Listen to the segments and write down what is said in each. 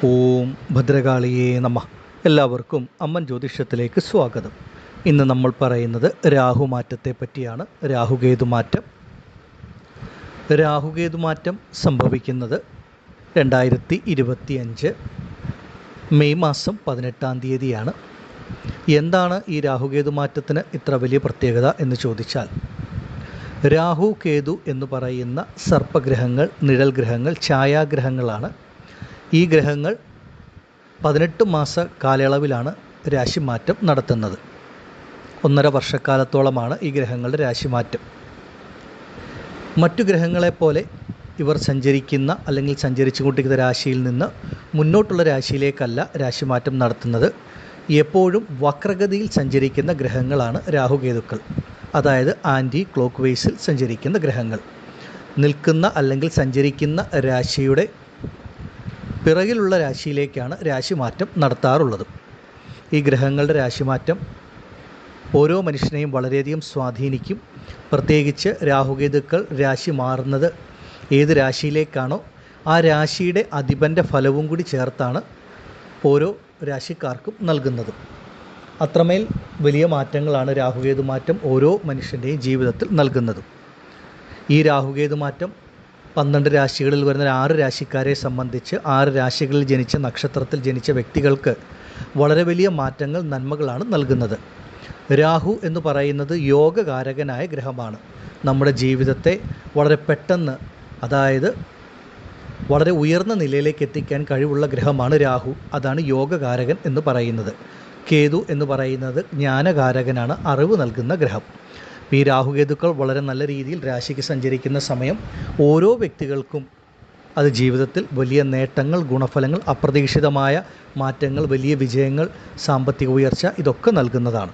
ഓം ഭദ്രകാളിയേ നമഃ. എല്ലാവർക്കും അമ്മൻ ജ്യോതിഷത്തിലേക്ക് സ്വാഗതം. ഇന്ന് നമ്മൾ പറയുന്നത് രാഹുമാറ്റത്തെ പറ്റിയാണ്. രാഹുകേതുമാറ്റം സംഭവിക്കുന്നത് 2025 മെയ് മാസം 18-ാം തീയതിയാണ്. എന്താണ് ഈ രാഹുകേതുമാറ്റത്തിന് ഇത്ര വലിയ പ്രത്യേകത എന്ന് ചോദിച്ചാൽ, രാഹു കേതു എന്ന് പറയുന്ന സർപ്പഗ്രഹങ്ങൾ, നിഴൽ ഗ്രഹങ്ങൾ, ഛായാഗ്രഹങ്ങളാണ്. ഈ ഗ്രഹങ്ങൾ 18 മാസ കാലയളവിലാണ് രാശിമാറ്റം നടത്തുന്നത്. 1.5 വർഷക്കാലത്തോളമാണ് ഈ ഗ്രഹങ്ങളുടെ രാശിമാറ്റം. മറ്റു ഗ്രഹങ്ങളെപ്പോലെ ഇവർ സഞ്ചരിക്കുന്ന അല്ലെങ്കിൽ സഞ്ചരിച്ചു കൊണ്ടിരിക്കുന്ന രാശിയിൽ നിന്ന് മുന്നോട്ടുള്ള രാശിയിലേക്കല്ല രാശിമാറ്റം നടത്തുന്നത്. എപ്പോഴും വക്രഗതിയിൽ സഞ്ചരിക്കുന്ന ഗ്രഹങ്ങളാണ് രാഹുകേതുക്കൾ. അതായത് ആൻറ്റി ക്ലോക്ക് വൈസിൽ സഞ്ചരിക്കുന്ന ഗ്രഹങ്ങൾ. നിൽക്കുന്ന അല്ലെങ്കിൽ സഞ്ചരിക്കുന്ന രാശിയുടെ പിറകിലുള്ള രാശിയിലേക്കാണ് രാശിമാറ്റം നടത്താറുള്ളത്. ഈ ഗ്രഹങ്ങളുടെ രാശിമാറ്റം ഓരോ മനുഷ്യനെയും വളരെയധികം സ്വാധീനിക്കും. പ്രത്യേകിച്ച് രാഹുകേതുക്കൾ രാശി മാറുന്നത് ഏത് രാശിയിലേക്കാണോ ആ രാശിയുടെ അധിപൻ്റെ ഫലവും കൂടി ചേർത്താണ് ഓരോ രാശിക്കാർക്കും നൽകുന്നത്. അത്രമേൽ വലിയ മാറ്റങ്ങളാണ് രാഹുകേതുമാറ്റം ഓരോ മനുഷ്യൻ്റെയും ജീവിതത്തിൽ നൽകുന്നത്. ഈ രാഹുകേതുമാറ്റം 12 രാശികളിൽ വരുന്ന 6 രാശിക്കാരെ സംബന്ധിച്ച് 6 രാശികളിൽ ജനിച്ച നക്ഷത്രത്തിൽ ജനിച്ച വ്യക്തികൾക്ക് വളരെ വലിയ മാറ്റങ്ങൾ, നന്മകളാണ് നൽകുന്നത്. രാഹു എന്ന് പറയുന്നത് യോഗകാരകനായ ഗ്രഹമാണ്. നമ്മുടെ ജീവിതത്തെ വളരെ പെട്ടെന്ന്, അതായത് വളരെ ഉയർന്ന നിലയിലേക്ക് എത്തിക്കാൻ കഴിവുള്ള ഗ്രഹമാണ് രാഹു. അതാണ് യോഗകാരകൻ എന്ന് പറയുന്നത്. കേതു എന്ന് പറയുന്നത് ജ്ഞാനകാരകനാണ്, അറിവ് നൽകുന്ന ഗ്രഹം. ഈ രാഹുകേതുക്കൾ വളരെ നല്ല രീതിയിൽ രാശിക്ക് സഞ്ചരിക്കുന്ന സമയം ഓരോ വ്യക്തികൾക്കും അത് ജീവിതത്തിൽ വലിയ നേട്ടങ്ങൾ, ഗുണഫലങ്ങൾ, അപ്രതീക്ഷിതമായ മാറ്റങ്ങൾ, വലിയ വിജയങ്ങൾ, സാമ്പത്തിക ഉയർച്ച ഇതൊക്കെ നൽകുന്നതാണ്.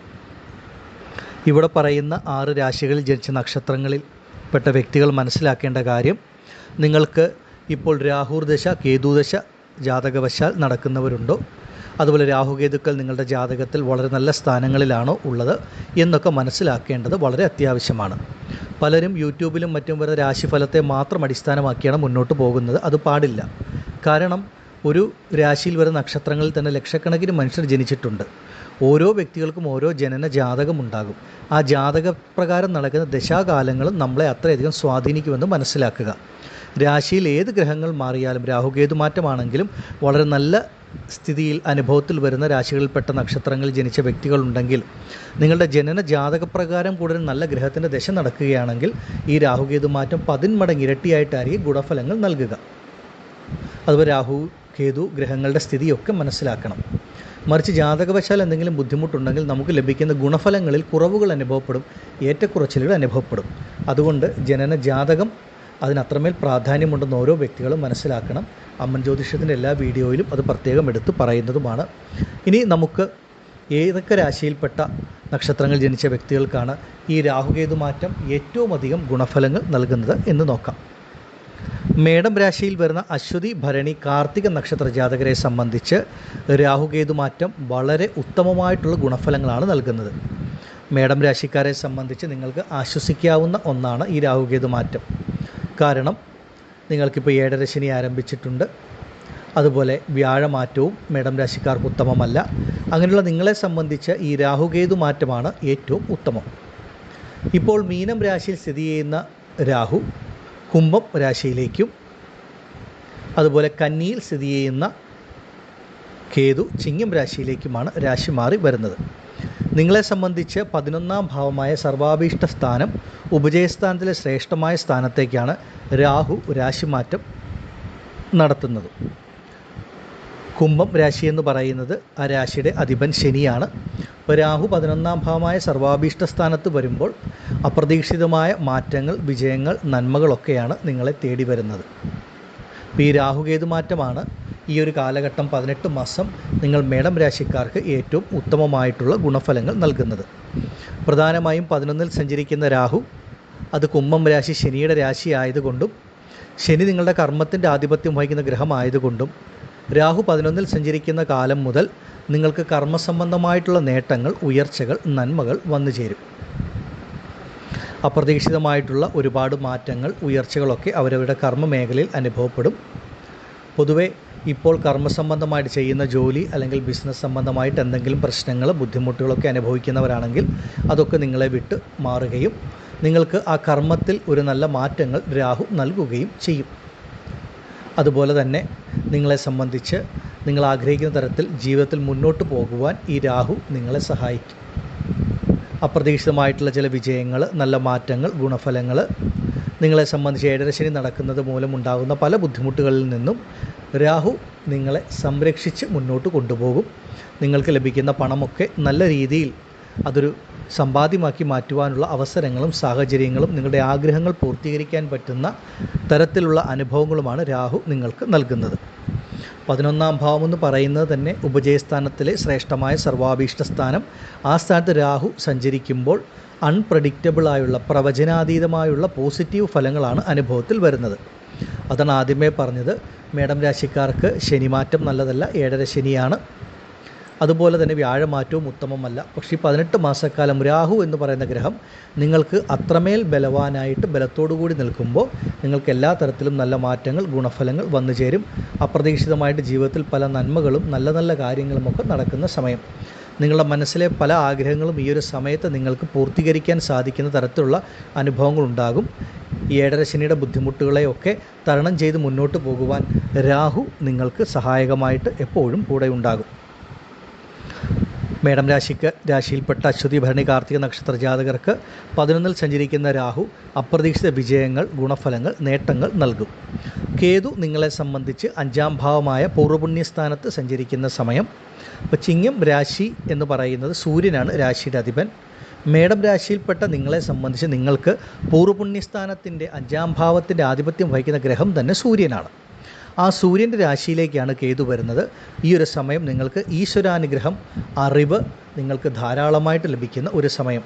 ഇവിടെ പറയുന്ന 6 രാശികളിൽ ജനിച്ച നക്ഷത്രങ്ങളിൽ പെട്ട വ്യക്തികൾ മനസ്സിലാക്കേണ്ട കാര്യം, നിങ്ങൾക്ക് ഇപ്പോൾ രാഹുർദശ, കേതുദശ ജാതകവശാൽ നടക്കുന്നവരുണ്ടോ, അതുപോലെ രാഹുകേതുക്കൾ നിങ്ങളുടെ ജാതകത്തിൽ വളരെ നല്ല സ്ഥാനങ്ങളിലാണോ ഉള്ളത് എന്നൊക്കെ മനസ്സിലാക്കേണ്ടത് വളരെ അത്യാവശ്യമാണ്. പലരും യൂട്യൂബിലും മറ്റും വരുന്ന രാശിഫലത്തെ മാത്രം അടിസ്ഥാനമാക്കിയാണ് മുന്നോട്ട് പോകുന്നത്. അത് പാടില്ല. കാരണം ഒരു രാശിയിൽ വരുന്ന നക്ഷത്രങ്ങളിൽ തന്നെ ലക്ഷക്കണക്കിന് മനുഷ്യർ ജനിച്ചിട്ടുണ്ട്. ഓരോ വ്യക്തികൾക്കും ഓരോ ജനന ജാതകമുണ്ടാകും. ആ ജാതകപ്രകാരം നടക്കുന്ന ദശാകാലങ്ങളും നമ്മളെ അത്രയധികം സ്വാധീനിക്കുമെന്ന് മനസ്സിലാക്കുക. രാശിയിൽ ഏത് ഗ്രഹങ്ങൾ മാറിയാലും, രാഹുകേതുമാറ്റമാണെങ്കിലും വളരെ നല്ല സ്ഥിതിയിൽ അനുഭവത്തിൽ വരുന്ന രാശികളിൽപ്പെട്ട നക്ഷത്രങ്ങളിൽ ജനിച്ച വ്യക്തികളുണ്ടെങ്കിൽ, നിങ്ങളുടെ ജനന ജാതകപ്രകാരം കൂടുതൽ നല്ല ഗ്രഹത്തിൻ്റെ ദശ നടക്കുകയാണെങ്കിൽ ഈ രാഹുകേതുമാറ്റം 10 മടങ്ങ് ഇരട്ടിയായിട്ടായിരിക്കും ഗുണഫലങ്ങൾ നൽകുക. അതുപോലെ രാഹു കേതു ഗ്രഹങ്ങളുടെ സ്ഥിതിയൊക്കെ മനസ്സിലാക്കണം. മറിച്ച് ജാതകവശാൽ എന്തെങ്കിലും ബുദ്ധിമുട്ടുണ്ടെങ്കിൽ നമുക്ക് ലഭിക്കുന്ന ഗുണഫലങ്ങളിൽ കുറവുകൾ അനുഭവപ്പെടും, ഏറ്റക്കുറച്ചിലുകൾ അനുഭവപ്പെടും. അതുകൊണ്ട് ജനന ജാതകം അതിനത്രമേൽ പ്രാധാന്യമുണ്ടെന്ന് ഓരോ വ്യക്തികളും മനസ്സിലാക്കണം. അമ്മൻ ജ്യോതിഷത്തിൻ്റെ എല്ലാ വീഡിയോയിലും അത് പ്രത്യേകം എടുത്ത് പറയുന്നതുമാണ്. ഇനി നമുക്ക് ഏതൊക്കെ രാശിയിൽപ്പെട്ട നക്ഷത്രങ്ങൾ ജനിച്ച വ്യക്തികൾക്കാണ് ഈ രാഹുകേതുമാറ്റം ഏറ്റവും അധികം ഗുണഫലങ്ങൾ നൽകുന്നത് എന്ന് നോക്കാം. മേടം രാശിയിൽ വരുന്ന അശ്വതി, ഭരണി, കാർത്തിക നക്ഷത്ര ജാതകരെ സംബന്ധിച്ച് രാഹുകേതുമാറ്റം വളരെ ഉത്തമമായിട്ടുള്ള ഗുണഫലങ്ങളാണ് നൽകുന്നത്. മേടം രാശിക്കാരെ സംബന്ധിച്ച് നിങ്ങൾക്ക് ആശ്വസിക്കാവുന്ന ഒന്നാണ് ഈ രാഹുകേതുമാറ്റം. കാരണം നിങ്ങൾക്കിപ്പോൾ 7.5 ശനി ആരംഭിച്ചിട്ടുണ്ട്. അതുപോലെ വ്യാഴമാറ്റവും മേടം രാശിക്കാർക്ക് ഉത്തമമല്ല. അങ്ങനെയുള്ള നിങ്ങളെ സംബന്ധിച്ച് ഈ രാഹുകേതു മാറ്റമാണ് ഏറ്റവും ഉത്തമം. ഇപ്പോൾ മീനം രാശിയിൽ സ്ഥിതി ചെയ്യുന്ന രാഹു കുംഭം രാശിയിലേക്കും, അതുപോലെ കന്നിയിൽ സ്ഥിതി ചെയ്യുന്ന കേതു ചിങ്ങം രാശിയിലേക്കുമാണ് രാശി മാറി വരുന്നത്. നിങ്ങളെ സംബന്ധിച്ച് 11-ാം ഭാവമായ സർവാഭീഷ്ട സ്ഥാനം, ഉപജയസ്ഥാനത്തിലെ ശ്രേഷ്ഠമായ സ്ഥാനത്തേക്കാണ് രാഹു രാശിമാറ്റം നടത്തുന്നത്. കുംഭം രാശി എന്ന് പറയുന്നത് ആ രാശിയുടെ അധിപൻ ശനിയാണ്. അപ്പോൾ രാഹു 11-ാം ഭാവമായ സർവാഭീഷ്ട സ്ഥാനത്ത് വരുമ്പോൾ അപ്രതീക്ഷിതമായ മാറ്റങ്ങൾ, വിജയങ്ങൾ, നന്മകളൊക്കെയാണ് നിങ്ങളെ തേടി വരുന്നത്. അപ്പോൾ ഈ രാഹുകേതുമാറ്റമാണ് ഈ ഒരു കാലഘട്ടം 18 മാസം നിങ്ങൾ മേടം രാശിക്കാർക്ക് ഏറ്റവും ഉത്തമമായിട്ടുള്ള ഗുണഫലങ്ങൾ നൽകുന്നത്. പ്രധാനമായും 11-ൽ സഞ്ചരിക്കുന്ന രാഹു അത് കുംഭം രാശി ശനിയുടെ രാശി ആയതുകൊണ്ടും, ശനി നിങ്ങളുടെ കർമ്മത്തിൻ്റെ ആധിപത്യം വഹിക്കുന്ന ഗ്രഹമായതുകൊണ്ടും, രാഹു 11-ൽ സഞ്ചരിക്കുന്ന കാലം മുതൽ നിങ്ങൾക്ക് കർമ്മസംബന്ധമായിട്ടുള്ള നേട്ടങ്ങൾ, ഉയർച്ചകൾ, നന്മകൾ വന്നു ചേരും. അപ്രതീക്ഷിതമായിട്ടുള്ള ഒരുപാട് മാറ്റങ്ങൾ, ഉയർച്ചകളൊക്കെ അവരവരുടെ കർമ്മ മേഖലയിൽ അനുഭവപ്പെടും. പൊതുവേ ഇപ്പോൾ കർമ്മസംബന്ധമായിട്ട് ചെയ്യുന്ന ജോലി അല്ലെങ്കിൽ ബിസിനസ് സംബന്ധമായിട്ട് എന്തെങ്കിലും പ്രശ്നങ്ങൾ ബുദ്ധിമുട്ടുകളൊക്കെ അനുഭവിക്കുന്നവരാണെങ്കിൽ അതൊക്കെ നിങ്ങളെ വിട്ട് മാറുകയും നിങ്ങൾക്ക് ആ കർമ്മത്തിൽ ഒരു നല്ല മാറ്റങ്ങൾ രാഹു നൽകുകയും ചെയ്യും. അതുപോലെ തന്നെ നിങ്ങളെ സംബന്ധിച്ച് നിങ്ങൾ ആഗ്രഹിക്കുന്ന തരത്തിൽ ജീവിതത്തിൽ മുന്നോട്ട് പോകുവാൻ ഈ രാഹു നിങ്ങളെ സഹായിക്കും. അപ്രതീക്ഷിതമായിട്ടുള്ള ചില വിജയങ്ങൾ, നല്ല മാറ്റങ്ങൾ, ഗുണഫലങ്ങൾ, നിങ്ങളെ സംബന്ധിച്ച് ഏഴരശനി നടക്കുന്നത് മൂലമുണ്ടാകുന്ന പല ബുദ്ധിമുട്ടുകളിൽ നിന്നും രാഹു നിങ്ങളെ സംരക്ഷിച്ച് മുന്നോട്ട് കൊണ്ടുപോകും. നിങ്ങൾക്ക് ലഭിക്കുന്ന പണമൊക്കെ നല്ല രീതിയിൽ അതൊരു സമ്പാദ്യമാക്കി മാറ്റുവാനുള്ള അവസരങ്ങളും സാഹചര്യങ്ങളും നിങ്ങളുടെ ആഗ്രഹങ്ങൾ പൂർത്തീകരിക്കാൻ പറ്റുന്ന തരത്തിലുള്ള അനുഭവങ്ങളുമാണ് രാഹു നിങ്ങൾക്ക് നൽകുന്നത്. 11ാം ഭാവം എന്ന് പറയുന്നത് തന്നെ ഉപജയസ്ഥാനത്തിലെ ശ്രേഷ്ഠമായ സർവാഭീഷ്ട സ്ഥാനം. ആ സ്ഥാനത്ത് രാഹു സഞ്ചരിക്കുമ്പോൾ അൺപ്രഡിക്റ്റബിളായുള്ള പ്രവചനാതീതമായുള്ള പോസിറ്റീവ് ഫലങ്ങളാണ് അനുഭവത്തിൽ വരുന്നത്. അതാണ് ആദ്യമേ പറഞ്ഞത്. മേടം രാശിക്കാർക്ക് ശനിമാറ്റം നല്ലതല്ല, ഏഴര ശനിയാണ്. അതുപോലെ തന്നെ വ്യാഴമാറ്റവും ഉത്തമമല്ല. പക്ഷേ 18 മാസക്കാലം രാഹു എന്ന് പറയുന്ന ഗ്രഹം നിങ്ങൾക്ക് അത്രമേൽ ബലവാനായിട്ട് ബലത്തോടുകൂടി നിൽക്കുമ്പോൾ നിങ്ങൾക്ക് എല്ലാ തരത്തിലും നല്ല മാറ്റങ്ങൾ, ഗുണഫലങ്ങൾ വന്നു ചേരും. അപ്രതീക്ഷിതമായിട്ട് ജീവിതത്തിൽ പല നന്മകളും നല്ല നല്ല കാര്യങ്ങളുമൊക്കെ നടക്കുന്ന സമയം. നിങ്ങളുടെ മനസ്സിലെ പല ആഗ്രഹങ്ങളും ഈ ഒരു സമയത്ത് നിങ്ങൾക്ക് പൂർത്തീകരിക്കാൻ സാധിക്കുന്ന തരത്തിലുള്ള അനുഭവങ്ങളുണ്ടാകും. ഈ ഏഴര ശനിയുടെ ബുദ്ധിമുട്ടുകളെയൊക്കെ തരണം ചെയ്ത് മുന്നോട്ട് പോകുവാൻ രാഹു നിങ്ങൾക്ക് സഹായകമായിട്ട് എപ്പോഴും കൂടെ ഉണ്ടാകും. മേടം രാശിയിൽപ്പെട്ട അശ്വതി, ഭരണി, കാർത്തിക നക്ഷത്ര ജാതകർക്ക് 11ൽ സഞ്ചരിക്കുന്ന രാഹു അപ്രതീക്ഷിത വിജയങ്ങൾ, ഗുണഫലങ്ങൾ, നേട്ടങ്ങൾ നൽകും. കേതു നിങ്ങളെ സംബന്ധിച്ച് 5ാം ഭാവമായ പൂർവ്വപുണ്യസ്ഥാനത്ത് സഞ്ചരിക്കുന്ന സമയം. അപ്പോൾ ചിങ്ങം രാശി എന്ന് പറയുന്നത് സൂര്യനാണ് രാശിയുടെ അധിപൻ. മേടം രാശിയിൽപ്പെട്ട നിങ്ങളെ സംബന്ധിച്ച് നിങ്ങൾക്ക് പൂർവ്വപുണ്യസ്ഥാനത്തിൻ്റെ 5ാം ഭാവത്തിൻ്റെ ആധിപത്യം വഹിക്കുന്ന ഗ്രഹം തന്നെ സൂര്യനാണ്. ആ സൂര്യൻ്റെ രാശിയിലേക്കാണ് കേതു വരുന്നത്. ഈ ഒരു സമയം നിങ്ങൾക്ക് ഈശ്വരാനുഗ്രഹം, അറിവ് നിങ്ങൾക്ക് ധാരാളമായിട്ട് ലഭിക്കുന്ന ഒരു സമയം.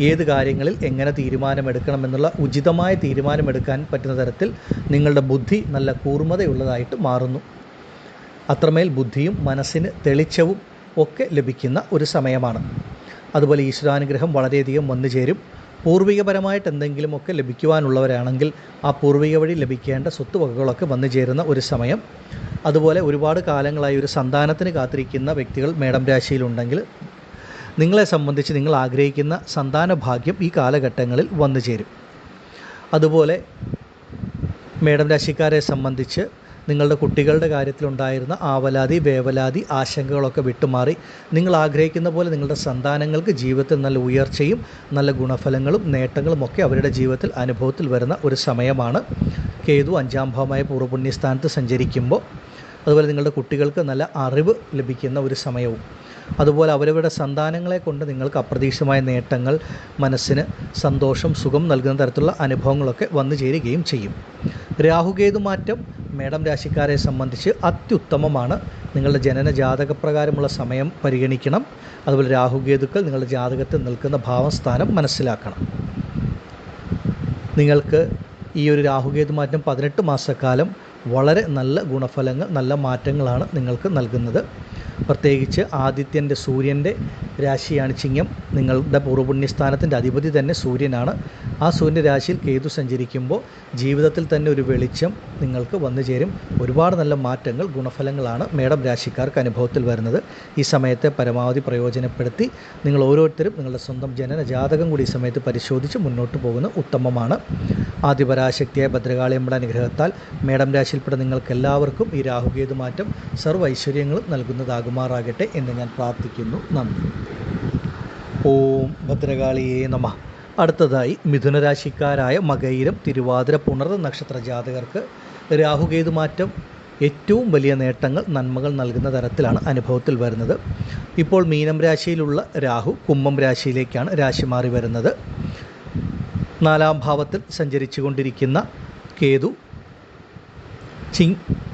ഏത് കാര്യങ്ങളിൽ എങ്ങനെ തീരുമാനമെടുക്കണമെന്നുള്ള ഉചിതമായ തീരുമാനമെടുക്കാൻ പറ്റുന്ന തരത്തിൽ നിങ്ങളുടെ ബുദ്ധി നല്ല കൂർമ്മതയുള്ളതായിട്ട് മാറുന്നു. അത്രമേൽ ബുദ്ധിയും മനസ്സിന് തെളിച്ചവും ഒക്കെ ലഭിക്കുന്ന ഒരു സമയമാണ്. അതുപോലെ ഈശ്വരാനുഗ്രഹം വളരെയധികം വന്നു ചേരും. പൂർവികപരമായിട്ട് എന്തെങ്കിലുമൊക്കെ ലഭിക്കുവാനുള്ളവരാണെങ്കിൽ ആ പൂർവിക വഴി ലഭിക്കേണ്ട സ്വത്തുവകകളൊക്കെ വന്നു ചേരുന്ന ഒരു സമയം. അതുപോലെ ഒരുപാട് കാലങ്ങളായി ഒരു സന്താനത്തിന് കാത്തിരിക്കുന്ന വ്യക്തികൾ മേടം രാശിയിലുണ്ടെങ്കിൽ നിങ്ങളെ സംബന്ധിച്ച് നിങ്ങൾ ആഗ്രഹിക്കുന്ന സന്താന ഭാഗ്യം ഈ കാലഘട്ടങ്ങളിൽ വന്നു ചേരും. അതുപോലെ മേടം രാശിക്കാരെ സംബന്ധിച്ച് നിങ്ങളുടെ കുട്ടികളുടെ കാര്യത്തിലുണ്ടായിരുന്ന ആവലാതി, വേവലാതി, ആശങ്കകളൊക്കെ വിട്ടുമാറി നിങ്ങൾ ആഗ്രഹിക്കുന്ന പോലെ നിങ്ങളുടെ സന്താനങ്ങൾക്ക് ജീവിതത്തിൽ നല്ല ഉയർച്ചയും നല്ല ഗുണഫലങ്ങളും നേട്ടങ്ങളും ഒക്കെ അവരുടെ ജീവിതത്തിൽ അനുഭവത്തിൽ വരുന്ന ഒരു സമയമാണ്. കേതു 5ാം ഭാവമായ പൂർവ്വപുണ്യസ്ഥാനത്ത് സഞ്ചരിക്കുമ്പോൾ അതുപോലെ നിങ്ങളുടെ കുട്ടികൾക്ക് നല്ല അറിവ് ലഭിക്കുന്ന ഒരു സമയവും. അതുപോലെ അവരവരുടെ സന്താനങ്ങളെ കൊണ്ട് നിങ്ങൾക്ക് അപ്രതീക്ഷിതമായ നേട്ടങ്ങൾ, മനസ്സിന് സന്തോഷം, സുഖം നൽകുന്ന തരത്തിലുള്ള അനുഭവങ്ങളൊക്കെ വന്നു ചേരുകയും ചെയ്യും. രാഹുകേതു മാറ്റം മേടം രാശിക്കാരെ സംബന്ധിച്ച് അത്യുത്തമമാണ്. നിങ്ങളുടെ ജനന ജാതകപ്രകാരമുള്ള സമയം പരിഗണിക്കണം. അതുപോലെ രാഹുകേതുക്കൾ നിങ്ങളുടെ ജാതകത്തിൽ നിൽക്കുന്ന ഭാവസ്ഥാനം മനസ്സിലാക്കണം. നിങ്ങൾക്ക് ഈ ഒരു രാഹുകേതു മാറ്റം 18 മാസക്കാലം വളരെ നല്ല ഗുണഫലങ്ങൾ, നല്ല മാറ്റങ്ങളാണ് നിങ്ങൾക്ക് നൽകുന്നത്. പ്രത്യേകിച്ച് ആദിത്യൻ്റെ, സൂര്യൻ്റെ രാശിയാണ് ചിങ്ങം. നിങ്ങളുടെ പൂർവ്വപുണ്യസ്ഥാനത്തിൻ്റെ അധിപതി തന്നെ സൂര്യനാണ്. ആ സൂര്യൻ്റെ രാശിയിൽ കേതു സഞ്ചരിക്കുമ്പോൾ ജീവിതത്തിൽ തന്നെ ഒരു വെളിച്ചം നിങ്ങൾക്ക് വന്നു ചേരും. ഒരുപാട് നല്ല മാറ്റങ്ങൾ, ഗുണഫലങ്ങളാണ് മേടം രാശിക്കാർക്ക് അനുഭവത്തിൽ വരുന്നത്. ഈ സമയത്തെ പരമാവധി പ്രയോജനപ്പെടുത്തി നിങ്ങൾ ഓരോരുത്തരും നിങ്ങളുടെ സ്വന്തം ജനന ജാതകം കൂടി ഈ സമയത്ത് പരിശോധിച്ച് മുന്നോട്ട് പോകുന്നത് ഉത്തമമാണ്. ആദിപരാശക്തിയായ ഭദ്രകാളിയമ്മയുടെ അനുഗ്രഹത്താൽ മേടം രാശിയിൽപ്പെട്ട നിങ്ങൾക്കെല്ലാവർക്കും ഈ രാഹുകേതു മാറ്റം സർവ്വ ഐശ്വര്യങ്ങളും നൽകുന്നതാകുമാറാകട്ടെ എന്ന് ഞാൻ പ്രാർത്ഥിക്കുന്നു. നന്ദി. ഓം ഭദ്രകാളിയേ നമഃ. അടുത്തതായി മിഥുനരാശിക്കാരായ മകയിരം, തിരുവാതിര, പുണർന്ന നക്ഷത്ര ജാതകർക്ക് രാഹുകേതു മാറ്റം ഏറ്റവും വലിയ നേട്ടങ്ങൾ, നന്മകൾ നൽകുന്ന തരത്തിലാണ് അനുഭവത്തിൽ വരുന്നത്. ഇപ്പോൾ മീനം രാശിയിലുള്ള രാഹു കുംഭം രാശിയിലേക്കാണ് രാശി മാറി വരുന്നത്. 4ാം ഭാവത്തിൽ സഞ്ചരിച്ചു കൊണ്ടിരിക്കുന്ന കേതു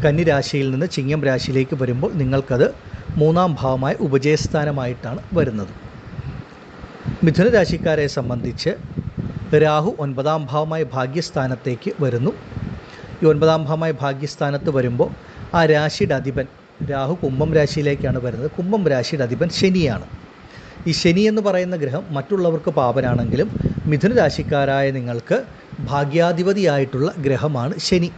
കന്നി രാശിയിൽ നിന്ന് ചിങ്ങം രാശിയിലേക്ക് വരുമ്പോൾ നിങ്ങൾക്കത് 3ാം ഭാവമായ ഉപജയസ്ഥാനമായിട്ടാണ് വരുന്നത്. മിഥുന രാശിക്കാരെ സംബന്ധിച്ച് രാഹു 9ാം ഭാവമായ ഭാഗ്യസ്ഥാനത്തേക്ക് വരുന്നു. ഈ 9ാം ഭാവമായ ഭാഗ്യസ്ഥാനത്ത് വരുമ്പോൾ ആ രാശിയുടെ അധിപൻ രാഹു കുംഭം രാശിയിലേക്കാണ് വരുന്നത്. കുംഭം രാശിയുടെ അധിപൻ ശനിയാണ്. ഈ ശനി എന്ന് പറയുന്ന ഗ്രഹം മറ്റുള്ളവർക്ക് പാപനാണെങ്കിലും മിഥുന രാശിക്കാരായ നിങ്ങൾക്ക് ഭാഗ്യാധിപതിയായിട്ടുള്ള ഗ്രഹമാണ് ശനി.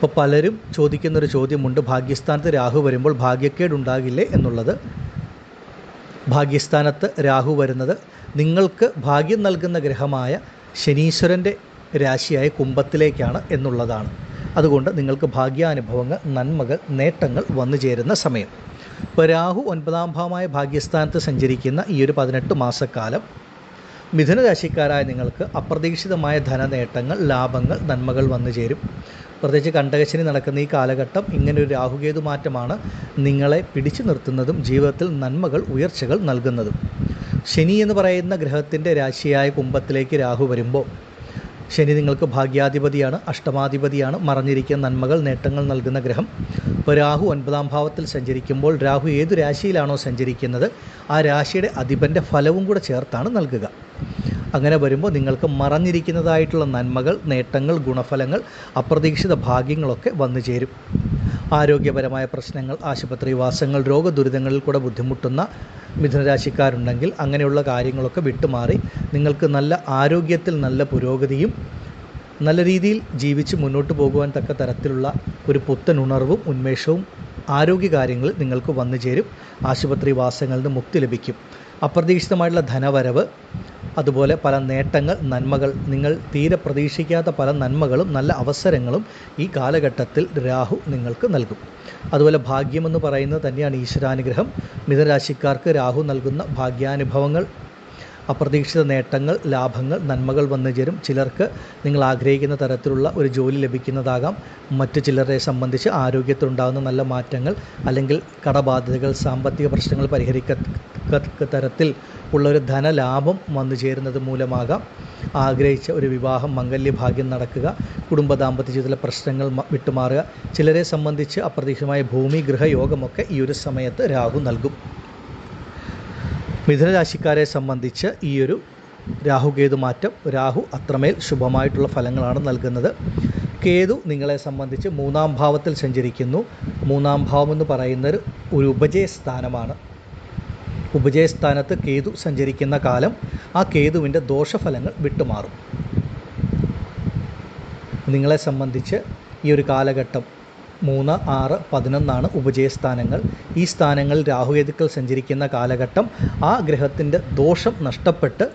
അപ്പോൾ പലരും ചോദിക്കുന്നൊരു ചോദ്യമുണ്ട്, ഭാഗ്യസ്ഥാനത്ത് രാഹു വരുമ്പോൾ ഭാഗ്യക്കേടുണ്ടാകില്ലേ എന്നുള്ളത്. ഭാഗ്യസ്ഥാനത്ത് രാഹു വരുന്നത് നിങ്ങൾക്ക് ഭാഗ്യം നൽകുന്ന ഗ്രഹമായ ശനീശ്വരൻ്റെ രാശിയായ കുംഭത്തിലേക്കാണ് എന്നുള്ളതാണ്. അതുകൊണ്ട് നിങ്ങൾക്ക് ഭാഗ്യാനുഭവങ്ങൾ, നന്മകൾ, നേട്ടങ്ങൾ വന്നു ചേരുന്ന സമയം. ഇപ്പോൾ രാഹു 9ാം ഭാവമായ ഭാഗ്യസ്ഥാനത്ത് സഞ്ചരിക്കുന്ന ഈ ഒരു 18 മാസക്കാലം മിഥുനരാശിക്കാരായ നിങ്ങൾക്ക് അപ്രതീക്ഷിതമായ ധനനേട്ടങ്ങൾ, ലാഭങ്ങൾ, നന്മകൾ വന്നു ചേരും. പ്രത്യേകിച്ച് കണ്ടകശനി നടക്കുന്ന ഈ കാലഘട്ടം ഇങ്ങനൊരു രാഹുകേതു മാറ്റമാണ് നിങ്ങളെ പിടിച്ചു നിർത്തുന്നതും ജീവിതത്തിൽ നന്മകൾ, ഉയർച്ചകൾ നൽകുന്നതും. ശനി എന്ന് പറയുന്ന ഗ്രഹത്തിൻ്റെ രാശിയായ കുംഭത്തിലേക്ക് രാഹു വരുമ്പോൾ, ശനി നിങ്ങൾക്ക് ഭാഗ്യാധിപതിയാണ്, അഷ്ടമാധിപതിയാണ്, മറഞ്ഞിരിക്കുന്ന നന്മകൾ, നേട്ടങ്ങൾ നൽകുന്ന ഗ്രഹം. ഇപ്പോൾ രാഹു 9ാം ഭാവത്തിൽ സഞ്ചരിക്കുമ്പോൾ രാഹു ഏതു രാശിയിലാണോ സഞ്ചരിക്കുന്നത് ആ രാശിയുടെ അധിപൻ്റെ ഫലവും കൂടെ ചേർത്താണ് നൽകുക. അങ്ങനെ വരുമ്പോൾ നിങ്ങൾക്ക് മറഞ്ഞിരിക്കുന്നതായിട്ടുള്ള നന്മകൾ, നേട്ടങ്ങൾ, ഗുണഫലങ്ങൾ, അപ്രതീക്ഷിത ഭാഗ്യങ്ങളൊക്കെ വന്നു ചേരും. ആരോഗ്യപരമായ പ്രശ്നങ്ങൾ, ആശുപത്രിവാസങ്ങൾ, രോഗദുരിതങ്ങളിൽ കൂടെ ബുദ്ധിമുട്ടുന്ന മിഥുനരാശിക്കാരുണ്ടെങ്കിൽ അങ്ങനെയുള്ള കാര്യങ്ങളൊക്കെ വിട്ടുമാറി നിങ്ങൾക്ക് നല്ല ആരോഗ്യത്തിൽ നല്ല പുരോഗതിയും നല്ല രീതിയിൽ ജീവിച്ച് മുന്നോട്ട് പോകുവാൻ തക്ക തരത്തിലുള്ള ഒരു പുത്തൻ ഉണർവും ഉന്മേഷവും ആരോഗ്യകാര്യങ്ങളിൽ നിങ്ങൾക്ക് വന്നു ചേരും. ആശുപത്രിവാസങ്ങളിൽ നിന്ന് മുക്തി ലഭിക്കും. അപ്രതീക്ഷിതമായിട്ടുള്ള ധനവരവ്, അതുപോലെ പല നേട്ടങ്ങൾ, നന്മകൾ, നിങ്ങൾ തീരെ പ്രതീക്ഷിക്കാത്ത പല നന്മകളും നല്ല അവസരങ്ങളും ഈ കാലഘട്ടത്തിൽ രാഹു നിങ്ങൾക്ക് നൽകും. അതുപോലെ ഭാഗ്യമെന്ന് പറയുന്നത് തന്നെയാണ് ഈശ്വരാനുഗ്രഹം. മിഥുനരാശിക്കാർക്ക് രാഹു നൽകുന്ന ഭാഗ്യാനുഭവങ്ങൾ, അപ്രതീക്ഷിത നേട്ടങ്ങൾ, ലാഭങ്ങൾ, നന്മകൾ വന്നു ചേരും. ചിലർക്ക് നിങ്ങൾ ആഗ്രഹിക്കുന്ന തരത്തിലുള്ള ഒരു ജോലി ലഭിക്കുന്നതാകാം. മറ്റു ചിലരെ സംബന്ധിച്ച് ആരോഗ്യത്തിലുണ്ടാകുന്ന നല്ല മാറ്റങ്ങൾ, അല്ലെങ്കിൽ കടബാധ്യതകൾ, സാമ്പത്തിക പ്രശ്നങ്ങൾ പരിഹരിക്കത്തക്ക തരത്തിൽ ഉള്ളൊരു ധനലാഭം വന്നു ചേരുന്നത് മൂലമാകാം. ആഗ്രഹിച്ച ഒരു വിവാഹം, മംഗല്യഭാഗ്യം നടക്കുക, കുടുംബ ദാമ്പത്യ ജീവിതത്തിലെ പ്രശ്നങ്ങൾ വിട്ടുമാറുക. ചിലരെ സംബന്ധിച്ച് അപ്രതീക്ഷിതമായ ഭൂമി, ഗൃഹയോഗമൊക്കെ ഈ ഒരു സമയത്ത് രാഹു നൽകും. മിഥുനരാശിക്കാരെ സംബന്ധിച്ച് ഈ ഒരു രാഹുകേതു മാറ്റം, രാഹു അത്രമേൽ ശുഭമായിട്ടുള്ള ഫലങ്ങളാണ് നൽകുന്നത്. കേതു നിങ്ങളെ സംബന്ധിച്ച് 3ാം ഭാവത്തിൽ സഞ്ചരിക്കുന്നു. 3ാം ഭാവം എന്ന് പറയുന്നത് ഒരു ഉപജയസ്ഥാനമാണ്. ഉപജയസ്ഥാനത്ത് കേതു സഞ്ചരിക്കുന്ന കാലം ആ കേതുവിൻ്റെ ദോഷഫലങ്ങൾ വിട്ടുമാറും. നിങ്ങളെ സംബന്ധിച്ച് ഈ ഒരു കാലഘട്ടം 3, 6, 11 ഉപജയസ്ഥാനങ്ങൾ. ഈ സ്ഥാനങ്ങളിൽ രാഹുകേതുക്കൾ സഞ്ചരിക്കുന്ന കാലഘട്ടം ആ ഗ്രഹത്തിൻ്റെ ദോഷം നഷ്ടപ്പെട്ട്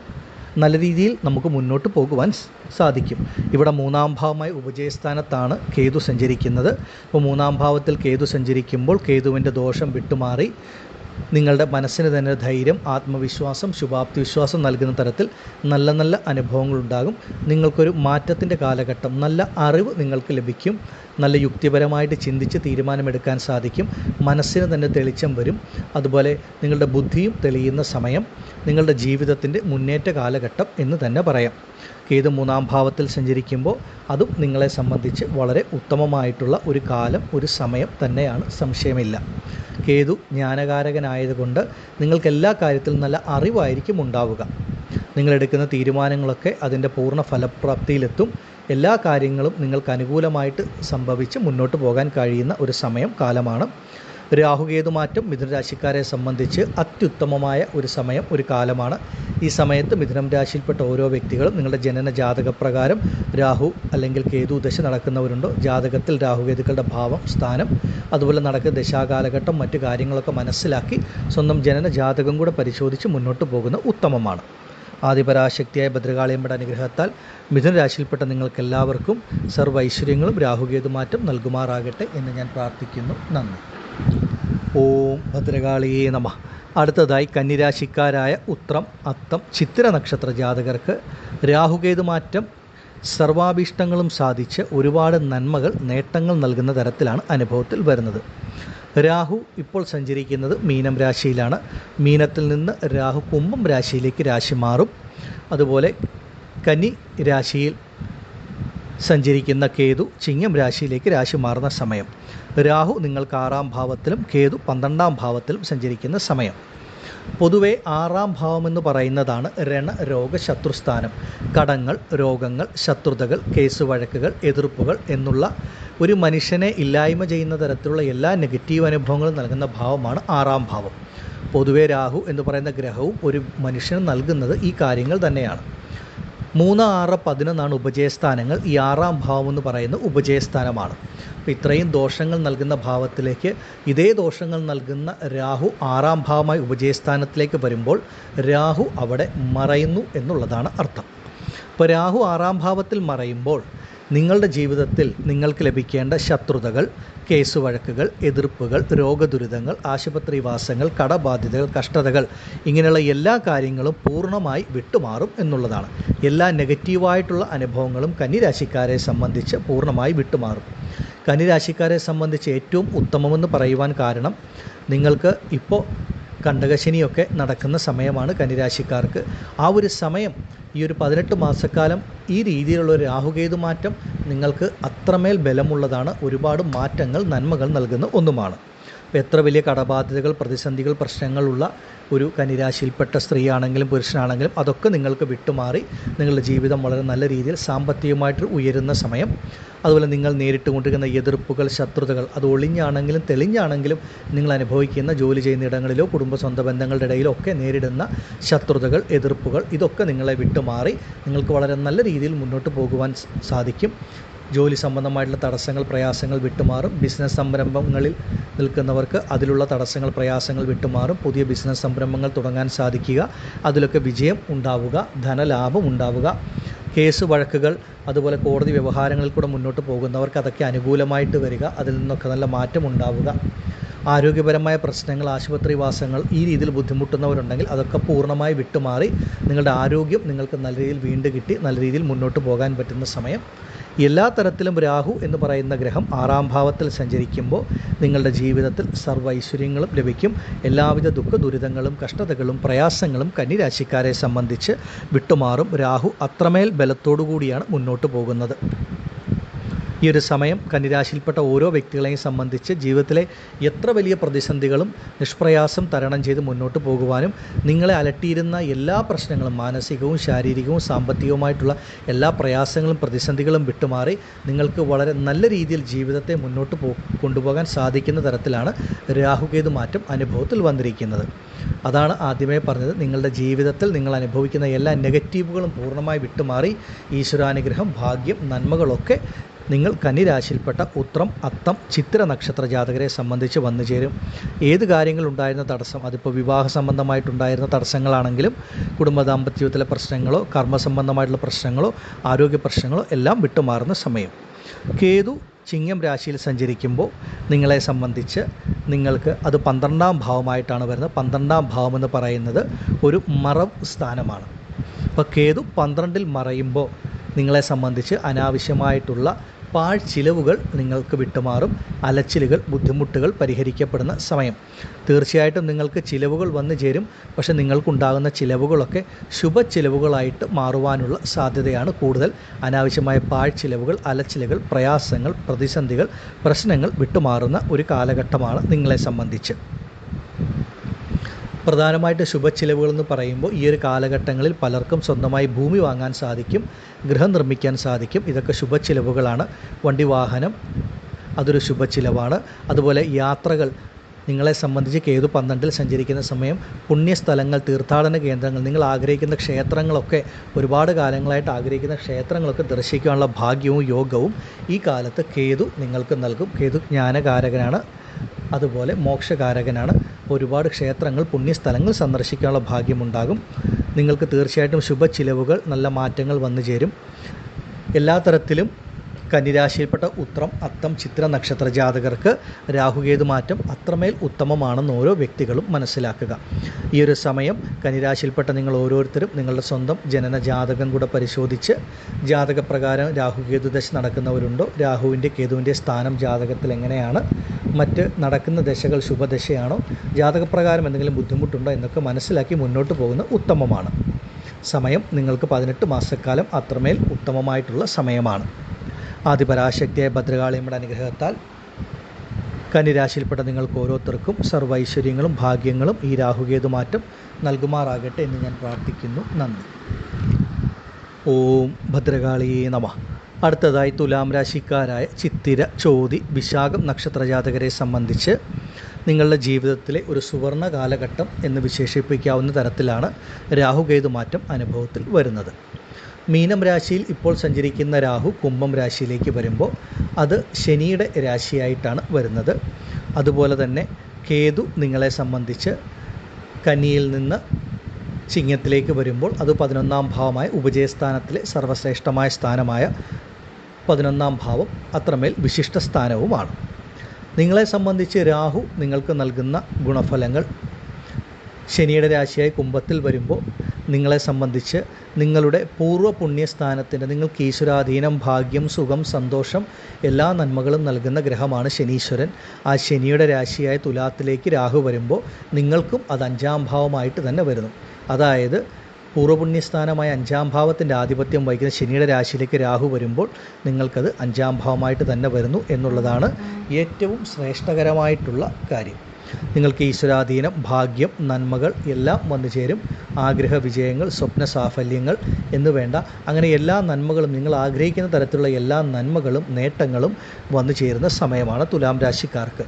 നല്ല രീതിയിൽ നമുക്ക് മുന്നോട്ട് പോകുവാൻ സാധിക്കും. ഇവിടെ 3ാം ഭാവമായ ഉപജയസ്ഥാനത്താണ് കേതു സഞ്ചരിക്കുന്നത്. അപ്പോൾ 3ാം ഭാവത്തിൽ കേതു സഞ്ചരിക്കുമ്പോൾ കേതുവിൻ്റെ ദോഷം വിട്ടുമാറി നിങ്ങളുടെ മനസ്സിന് തന്നെ ധൈര്യം, ആത്മവിശ്വാസം, ശുഭാപ്തി വിശ്വാസം നൽകുന്ന തരത്തിൽ നല്ല നല്ല അനുഭവങ്ങളുണ്ടാകും. നിങ്ങൾക്കൊരു മാറ്റത്തിൻ്റെ കാലഘട്ടം, നല്ല അറിവ് നിങ്ങൾക്ക് ലഭിക്കും. നല്ല യുക്തിപരമായിട്ട് ചിന്തിച്ച് തീരുമാനമെടുക്കാൻ സാധിക്കും. മനസ്സിന് തന്നെ തെളിച്ചം വരും. അതുപോലെ നിങ്ങളുടെ ബുദ്ധിയും തെളിയുന്ന സമയം, നിങ്ങളുടെ ജീവിതത്തിൻ്റെ മുന്നേറ്റ കാലഘട്ടം എന്ന് തന്നെ പറയാം. കേതു 3ാം ഭാവത്തിൽ സഞ്ചരിക്കുമ്പോൾ അതും നിങ്ങളെ സംബന്ധിച്ച് വളരെ ഉത്തമമായിട്ടുള്ള ഒരു കാലം, ഒരു സമയം തന്നെയാണ്, സംശയമില്ല. കേതു ജ്ഞാനകാരകനായതുകൊണ്ട് നിങ്ങൾക്ക് എല്ലാ കാര്യത്തിലും നല്ല അറിവായിരിക്കും ഉണ്ടാവുക. നിങ്ങളെടുക്കുന്ന തീരുമാനങ്ങളൊക്കെ അതിൻ്റെ പൂർണ്ണ ഫലപ്രാപ്തിയിലെത്തും. എല്ലാ കാര്യങ്ങളും നിങ്ങൾക്ക് അനുകൂലമായിട്ട് സംഭവിച്ച് മുന്നോട്ട് പോകാൻ കഴിയുന്ന ഒരു സമയം, കാലമാണ്. രാഹുകേതു മാറ്റം മിഥുനരാശിക്കാരെ സംബന്ധിച്ച് അത്യുത്തമമായ ഒരു സമയം, ഒരു കാലമാണ്. ഈ സമയത്ത് മിഥുനം രാശിയിൽപ്പെട്ട ഓരോ വ്യക്തികളും നിങ്ങളുടെ ജനന ജാതകപ്രകാരം രാഹു അല്ലെങ്കിൽ കേതു ദശ നടക്കുന്നവരുണ്ടോ, ജാതകത്തിൽ രാഹുകേതുക്കളുടെ ഭാവം, സ്ഥാനം, അതുപോലെ നടക്കുന്ന ദശാകാലഘട്ടം, മറ്റു കാര്യങ്ങളൊക്കെ മനസ്സിലാക്കി സ്വന്തം ജനന ജാതകം കൂടെ പരിശോധിച്ച് മുന്നോട്ട് പോകുന്ന ഉത്തമമാണ്. ആദിപരാശക്തിയായ ഭദ്രകാളിയമ്മയുടെ അനുഗ്രഹത്താൽ മിഥുന രാശിയിൽപ്പെട്ട നിങ്ങൾക്കെല്ലാവർക്കും സർവ്വ ഐശ്വര്യങ്ങളും രാഹുകേതു മാറ്റം നൽകുമാറാകട്ടെ എന്ന് ഞാൻ പ്രാർത്ഥിക്കുന്നു. നന്ദി. ഓം ഭദ്രകാളിയേ നമഃ. അടുത്തതായി കന്നിരാശിക്കാരായ ഉത്രം, അത്തം, ചിത്തിര നക്ഷത്ര ജാതകർക്ക് രാഹുകേതു മാറ്റം സർവാഭീഷ്ടങ്ങളും സാധിച്ച് ഒരുപാട് നന്മകൾ, നേട്ടങ്ങൾ നൽകുന്ന തരത്തിലാണ് അനുഭവത്തിൽ വരുന്നത്. രാഹു ഇപ്പോൾ സഞ്ചരിക്കുന്നത് മീനം രാശിയിലാണ്. മീനത്തിൽ നിന്ന് രാഹു കുംഭം രാശിയിലേക്ക് രാശി മാറും. അതുപോലെ കന്നി രാശിയിൽ സഞ്ചരിക്കുന്ന കേതു ചിങ്ങം രാശിയിലേക്ക് രാശി മാറുന്ന സമയം. രാഹു നിങ്ങൾക്ക് 6ാം ഭാവത്തിലും കേതു 12ാം ഭാവത്തിലും സഞ്ചരിക്കുന്ന സമയം. പൊതുവെ 6ാം ഭാവമെന്ന് പറയുന്നതാണ് രണരോഗ ശത്രുസ്ഥാനം. കടങ്ങൾ, രോഗങ്ങൾ, ശത്രുതകൾ, കേസ് വഴക്കുകൾ, എതിർപ്പുകൾ എന്നുള്ള ഒരു മനുഷ്യനെ ഇല്ലായ്മ ചെയ്യുന്ന തരത്തിലുള്ള എല്ലാ നെഗറ്റീവ് അനുഭവങ്ങളും നൽകുന്ന ഭാവമാണ് 6ാം ഭാവം. പൊതുവെ രാഹു എന്ന് പറയുന്ന ഗ്രഹവും ഒരു മനുഷ്യന് നൽകുന്നത് ഈ കാര്യങ്ങൾ തന്നെയാണ്. 3, 6, 11 ഉപജയസ്ഥാനങ്ങൾ. ഈ 6-ാം ഭാവം എന്ന് പറയുന്നത് ഉപജയസ്ഥാനമാണ്. അപ്പോൾ ഇത്രയും ദോഷങ്ങൾ നൽകുന്ന ഭാവത്തിലേക്ക് ഇതേ ദോഷങ്ങൾ നൽകുന്ന രാഹു 6-ാം ഭാവമായി ഉപജയസ്ഥാനത്തിലേക്ക് വരുമ്പോൾ രാഹു അവിടെ മറയുന്നു എന്നുള്ളതാണ് അർത്ഥം. അപ്പോൾ രാഹു 6-ാം ഭാവത്തിൽ മറയുമ്പോൾ നിങ്ങളുടെ ജീവിതത്തിൽ നിങ്ങൾക്ക് ലഭിക്കേണ്ട ശത്രുതകൾ, കേസ് വഴക്കുകൾ, എതിർപ്പുകൾ, രോഗദുരിതങ്ങൾ, ആശുപത്രിവാസങ്ങൾ, കടബാധ്യതകൾ, കഷ്ടതകൾ, ഇങ്ങനെയുള്ള എല്ലാ കാര്യങ്ങളും പൂർണ്ണമായി വിട്ടുമാറും എന്നുള്ളതാണ്. എല്ലാ നെഗറ്റീവായിട്ടുള്ള അനുഭവങ്ങളും കന്നിരാശിക്കാരെ സംബന്ധിച്ച് പൂർണ്ണമായി വിട്ടുമാറും. കന്നിരാശിക്കാരെ സംബന്ധിച്ച് ഏറ്റവും ഉത്തമമെന്ന് പറയുവാൻ കാരണം നിങ്ങൾക്ക് ഇപ്പോൾ കണ്ടകശനിയൊക്കെ നടക്കുന്ന സമയമാണ് കന്നിരാശിക്കാർക്ക്. ആ ഒരു സമയം, ഈ ഒരു 18 മാസക്കാലം ഈ രീതിയിലുള്ള ഒരു രാഹുകേതു മാറ്റം നിങ്ങൾക്ക് അത്രമേൽ ബലമുള്ളതാണ്. ഒരുപാട് മാറ്റങ്ങൾ, നന്മകൾ നൽകുന്ന ഒന്നുമാണ്. എത്ര വലിയ കടബാധ്യതകൾ, പ്രതിസന്ധികൾ, പ്രശ്നങ്ങളുള്ള ഒരു കന്നിരാശിയിൽപ്പെട്ട സ്ത്രീയാണെങ്കിലും പുരുഷനാണെങ്കിലും അതൊക്കെ നിങ്ങൾക്ക് വിട്ടുമാറി നിങ്ങളുടെ ജീവിതം വളരെ നല്ല രീതിയിൽ സാമ്പത്തികമായിട്ട് ഉയരുന്ന സമയം. അതുപോലെ നിങ്ങൾ നേരിട്ട് കൊണ്ടിരിക്കുന്ന എതിർപ്പുകൾ, ശത്രുതകൾ, അത് ഒളിഞ്ഞാണെങ്കിലും തെളിഞ്ഞാണെങ്കിലും നിങ്ങൾ അനുഭവിക്കുന്ന ജോലി ചെയ്യുന്ന ഇടങ്ങളിലോ കുടുംബ സ്വന്തം ബന്ധങ്ങളുടെ ഇടയിലോ ഒക്കെ നേരിടുന്ന ശത്രുതകൾ, എതിർപ്പുകൾ, ഇതൊക്കെ നിങ്ങളെ വിട്ടുമാറി നിങ്ങൾക്ക് വളരെ നല്ല രീതിയിൽ മുന്നോട്ട് പോകുവാൻ സാധിക്കും. ജോലി സംബന്ധമായിട്ടുള്ള തടസ്സങ്ങൾ, പ്രയാസങ്ങൾ വിട്ടുമാറും. ബിസിനസ് സംരംഭങ്ങളിൽ നിൽക്കുന്നവർക്ക് അതിലുള്ള തടസ്സങ്ങൾ, പ്രയാസങ്ങൾ വിട്ടുമാറും. പുതിയ ബിസിനസ് സംരംഭങ്ങൾ തുടങ്ങാൻ സാധിക്കുക, അതിലൊക്കെ വിജയം ഉണ്ടാവുക, ധനലാഭം ഉണ്ടാവുക. കേസ് വഴക്കുകൾ, അതുപോലെ കോടതി വ്യവഹാരങ്ങളിൽ കൂടെ മുന്നോട്ട് പോകുന്നവർക്ക് അതൊക്കെ അനുകൂലമായിട്ട് വരിക, അതിൽ നിന്നൊക്കെ നല്ല മാറ്റം ഉണ്ടാവുക. ആരോഗ്യപരമായ പ്രശ്നങ്ങൾ, ആശുപത്രിവാസങ്ങൾ, ഈ രീതിയിൽ ബുദ്ധിമുട്ടുന്നവരുണ്ടെങ്കിൽ അതൊക്കെ പൂർണ്ണമായി വിട്ടുമാറി നിങ്ങളുടെ ആരോഗ്യം നിങ്ങൾക്ക് നല്ല രീതിയിൽ വീണ്ടും കിട്ടി നല്ല രീതിയിൽ മുന്നോട്ട് പോകാൻ പറ്റുന്ന സമയം. എല്ലാ തരത്തിലും രാഹു എന്ന് പറയുന്ന ഗ്രഹം 6-ാം ഭാവത്തിൽ സഞ്ചരിക്കുമ്പോൾ നിങ്ങളുടെ ജീവിതത്തിൽ സർവ്വ ഐശ്വര്യങ്ങളും ലഭിക്കും. എല്ലാവിധ ദുഃഖ ദുരിതങ്ങളും കഷ്ടതകളും പ്രയാസങ്ങളും കന്നിരാശിക്കാരെ സംബന്ധിച്ച് വിട്ടുമാറും. രാഹു അത്രമേൽ ബലത്തോടു കൂടിയാണ് മുന്നോട്ട് പോകുന്നത്. ഈ ഒരു സമയം കന്നിരാശിയിൽപ്പെട്ട ഓരോ വ്യക്തികളെയും സംബന്ധിച്ച് ജീവിതത്തിലെ എത്ര വലിയ പ്രതിസന്ധികളും നിഷ്പ്രയാസം തരണം ചെയ്ത് മുന്നോട്ട് പോകുവാനും നിങ്ങളെ അലട്ടിയിരുന്ന എല്ലാ പ്രശ്നങ്ങളും, മാനസികവും ശാരീരികവും സാമ്പത്തികവുമായിട്ടുള്ള എല്ലാ പ്രയാസങ്ങളും പ്രതിസന്ധികളും വിട്ടുമാറി നിങ്ങൾക്ക് വളരെ നല്ല രീതിയിൽ ജീവിതത്തെ മുന്നോട്ട് കൊണ്ടുപോകാൻ സാധിക്കുന്ന തരത്തിലാണ് രാഹുകേതു മാറ്റം അനുഭവത്തിൽ വന്നിരിക്കുന്നത്. അതാണ് ആദ്യമേ പറഞ്ഞത്. നിങ്ങളുടെ ജീവിതത്തിൽ നിങ്ങൾ അനുഭവിക്കുന്ന എല്ലാ നെഗറ്റീവുകളും പൂർണ്ണമായി വിട്ടുമാറി ഈശ്വരാനുഗ്രഹം, ഭാഗ്യം, നന്മകളൊക്കെ നിങ്ങൾ കന്നിരാശിയിൽപ്പെട്ട ഉത്രം, അത്തം, ചിത്തിര നക്ഷത്ര ജാതകരെ സംബന്ധിച്ച് വന്നു ചേരും. ഏത് കാര്യങ്ങളുണ്ടായിരുന്ന തടസ്സം, അതിപ്പോൾ വിവാഹ സംബന്ധമായിട്ടുണ്ടായിരുന്ന തടസ്സങ്ങളാണെങ്കിലും കുടുംബ ദാമ്പത്യത്തിലെ പ്രശ്നങ്ങളോ കർമ്മസംബന്ധമായിട്ടുള്ള പ്രശ്നങ്ങളോ ആരോഗ്യ പ്രശ്നങ്ങളോ എല്ലാം വിട്ടുമാറുന്ന സമയം. കേതു ചിങ്ങം രാശിയിൽ സഞ്ചരിക്കുമ്പോൾ നിങ്ങളെ സംബന്ധിച്ച് നിങ്ങൾക്ക് അത് 12-ാം ഭാവമായിട്ടാണ് വരുന്നത്. 12-ാം ഭാവം എന്ന് പറയുന്നത് ഒരു മറവ് സ്ഥാനമാണ്. അപ്പോൾ കേതു 12-ൽ മറയുമ്പോൾ നിങ്ങളെ സംബന്ധിച്ച് അനാവശ്യമായിട്ടുള്ള പാഴ്ചിലവുകൾ നിങ്ങൾക്ക് വിട്ടുമാറും. അലച്ചിലുകൾ, ബുദ്ധിമുട്ടുകൾ പരിഹരിക്കപ്പെടുന്ന സമയം. തീർച്ചയായിട്ടും നിങ്ങൾക്ക് ചിലവുകൾ വന്നു ചേരും. പക്ഷേ നിങ്ങൾക്കുണ്ടാകുന്ന ചിലവുകളൊക്കെ ശുഭചിലവുകളായിട്ട് മാറുവാനുള്ള സാധ്യതയാണ് കൂടുതൽ. അനാവശ്യമായ പാഴ്ചിലവുകൾ, അലച്ചിലുകൾ, പ്രയാസങ്ങൾ, പ്രതിസന്ധികൾ, പ്രശ്നങ്ങൾ വിട്ടുമാറുന്ന ഒരു കാലഘട്ടമാണ് നിങ്ങളെ സംബന്ധിച്ച്. പ്രധാനമായിട്ട് ശുഭച്ചിലവുകളെന്ന് പറയുമ്പോൾ ഈ ഒരു കാലഘട്ടങ്ങളിൽ പലർക്കും സ്വന്തമായി ഭൂമി വാങ്ങാൻ സാധിക്കും, ഗൃഹം നിർമ്മിക്കാൻ സാധിക്കും. ഇതൊക്കെ ശുഭച്ചിലവുകളാണ്. വണ്ടി വാഹനം, അതൊരു ശുഭച്ചിലവാണ്. അതുപോലെ യാത്രകൾ, നിങ്ങളെ സംബന്ധിച്ച് കേതു 12-ൽ സഞ്ചരിക്കുന്ന സമയം പുണ്യസ്ഥലങ്ങൾ, തീർത്ഥാടന കേന്ദ്രങ്ങൾ, നിങ്ങൾ ആഗ്രഹിക്കുന്ന ക്ഷേത്രങ്ങളൊക്കെ, ഒരുപാട് കാലങ്ങളായിട്ട് ആഗ്രഹിക്കുന്ന ക്ഷേത്രങ്ങളൊക്കെ ദർശിക്കാനുള്ള ഭാഗ്യവും യോഗവും ഈ കാലത്ത് കേതു നിങ്ങൾക്ക് നൽകും. കേതു ജ്ഞാനകാരകനാണ്, അതുപോലെ മോക്ഷകാരകനാണ്. ഒരുപാട് ക്ഷേത്രങ്ങൾ, പുണ്യസ്ഥലങ്ങൾ സന്ദർശിക്കാനുള്ള ഭാഗ്യമുണ്ടാകും. നിങ്ങൾക്ക് തീർച്ചയായിട്ടും ശുഭചിലവുകൾ, നല്ല മാറ്റങ്ങൾ വന്നു ചേരും. എല്ലാ തരത്തിലും കന്നിരാശിയിൽപ്പെട്ട ഉത്രം, അത്തം, ചിത്ര നക്ഷത്ര ജാതകർക്ക് രാഹുകേതു മാറ്റം അത്രമേൽ ഉത്തമമാണെന്ന് ഓരോ വ്യക്തികളും മനസ്സിലാക്കുക. ഈ ഒരു സമയം കന്നിരാശിയിൽപ്പെട്ട നിങ്ങൾ ഓരോരുത്തരും നിങ്ങളുടെ സ്വന്തം ജനന ജാതകം കൂടെ പരിശോധിച്ച് ജാതകപ്രകാരം രാഹുകേതു ദശ നടക്കുന്നവരുണ്ടോ, രാഹുവിൻ്റെ കേതുവിൻ്റെ സ്ഥാനം ജാതകത്തിൽ എങ്ങനെയാണ്, മറ്റ് നടക്കുന്ന ദശകൾ ശുഭദശയാണോ, ജാതകപ്രകാരം എന്തെങ്കിലും ബുദ്ധിമുട്ടുണ്ടോ എന്നൊക്കെ മനസ്സിലാക്കി മുന്നോട്ട് പോകുന്ന ഉത്തമമാണ്. സമയം നിങ്ങൾക്ക് 18 മാസക്കാലം അത്രമേൽ ഉത്തമമായിട്ടുള്ള സമയമാണ്. ആദിപരാശക്തിയായ ഭദ്രകാളിയമ്മയുടെ അനുഗ്രഹത്താൽ കന്നിരാശിയിൽപ്പെട്ട നിങ്ങൾക്ക് ഓരോരുത്തർക്കും സർവൈശ്വര്യങ്ങളും ഭാഗ്യങ്ങളും ഈ രാഹുകേതു മാറ്റം നൽകുമാറാകട്ടെ എന്ന് ഞാൻ പ്രാർത്ഥിക്കുന്നു. നന്ദി. ഓം ഭദ്രകാളിയേ നമഃ. അടുത്തതായി തുലാം രാശിക്കാരായ ചിത്തിര, ചോതി, വിശാഖം നക്ഷത്രജാതകരെ സംബന്ധിച്ച് നിങ്ങളുടെ ജീവിതത്തിലെ ഒരു സുവർണ കാലഘട്ടം എന്ന് വിശേഷിപ്പിക്കാവുന്ന തരത്തിലാണ് രാഹുകേതു മാറ്റം അനുഭവത്തിൽ വരുന്നത്. മീനം രാശിയിൽ ഇപ്പോൾ സഞ്ചരിക്കുന്ന രാഹു കുംഭം രാശിയിലേക്ക് വരുമ്പോൾ അത് ശനിയുടെ രാശിയായിട്ടാണ് വരുന്നത്. അതുപോലെ തന്നെ കേതു നിങ്ങളെ സംബന്ധിച്ച് കന്നിയിൽ നിന്ന് ചിങ്ങത്തിലേക്ക് വരുമ്പോൾ അത് 11-ാം ഭാവമായ ഉപജയസ്ഥാനത്തിലെ സർവശ്രേഷ്ഠമായ സ്ഥാനമായ 11-ാം ഭാവം അത്രമേൽ വിശിഷ്ട സ്ഥാനവുമാണ്. നിങ്ങളെ സംബന്ധിച്ച് രാഹു നിങ്ങൾക്ക് നൽകുന്ന ഗുണഫലങ്ങൾ ശനിയുടെ രാശിയായി കുംഭത്തിൽ വരുമ്പോൾ നിങ്ങളെ സംബന്ധിച്ച് നിങ്ങളുടെ പൂർവ്വ പുണ്യസ്ഥാനത്തിൻ്റെ നിങ്ങൾക്ക് ഈശ്വരാധീനം, ഭാഗ്യം, സുഖം, സന്തോഷം എല്ലാ നന്മകളും നൽകുന്ന ഗ്രഹമാണ് ശനീശ്വരൻ. ആ ശനിയുടെ രാശിയായ തുലാത്തിലേക്ക് രാഹു വരുമ്പോൾ നിങ്ങൾക്കും അത് 5-ാം ഭാവമായിട്ട് തന്നെ വരുന്നു. അതായത് പൂർവ്വപുണ്യസ്ഥാനമായ 5-ാം ഭാവത്തിൻ്റെ ആധിപത്യം വഹിക്കുന്ന ശനിയുടെ രാശിയിലേക്ക് രാഹു വരുമ്പോൾ നിങ്ങൾക്കത് 5-ാം ഭാവമായിട്ട് തന്നെ വരുന്നു എന്നുള്ളതാണ് ഏറ്റവും ശ്രേഷ്ഠകരമായിട്ടുള്ള കാര്യം. നിങ്ങൾക്ക് ഈശ്വരാധീനം, ഭാഗ്യം, നന്മകൾ എല്ലാം വന്നു ചേരും. ആഗ്രഹ വിജയങ്ങൾ, സ്വപ്ന സാഫല്യങ്ങൾ എന്ന് വേണ്ട അങ്ങനെ എല്ലാ നന്മകളും നിങ്ങൾ ആഗ്രഹിക്കുന്ന തരത്തിലുള്ള എല്ലാ നന്മകളും നേട്ടങ്ങളും വന്നു ചേരുന്ന സമയമാണ് തുലാം രാശിക്കാർക്ക്.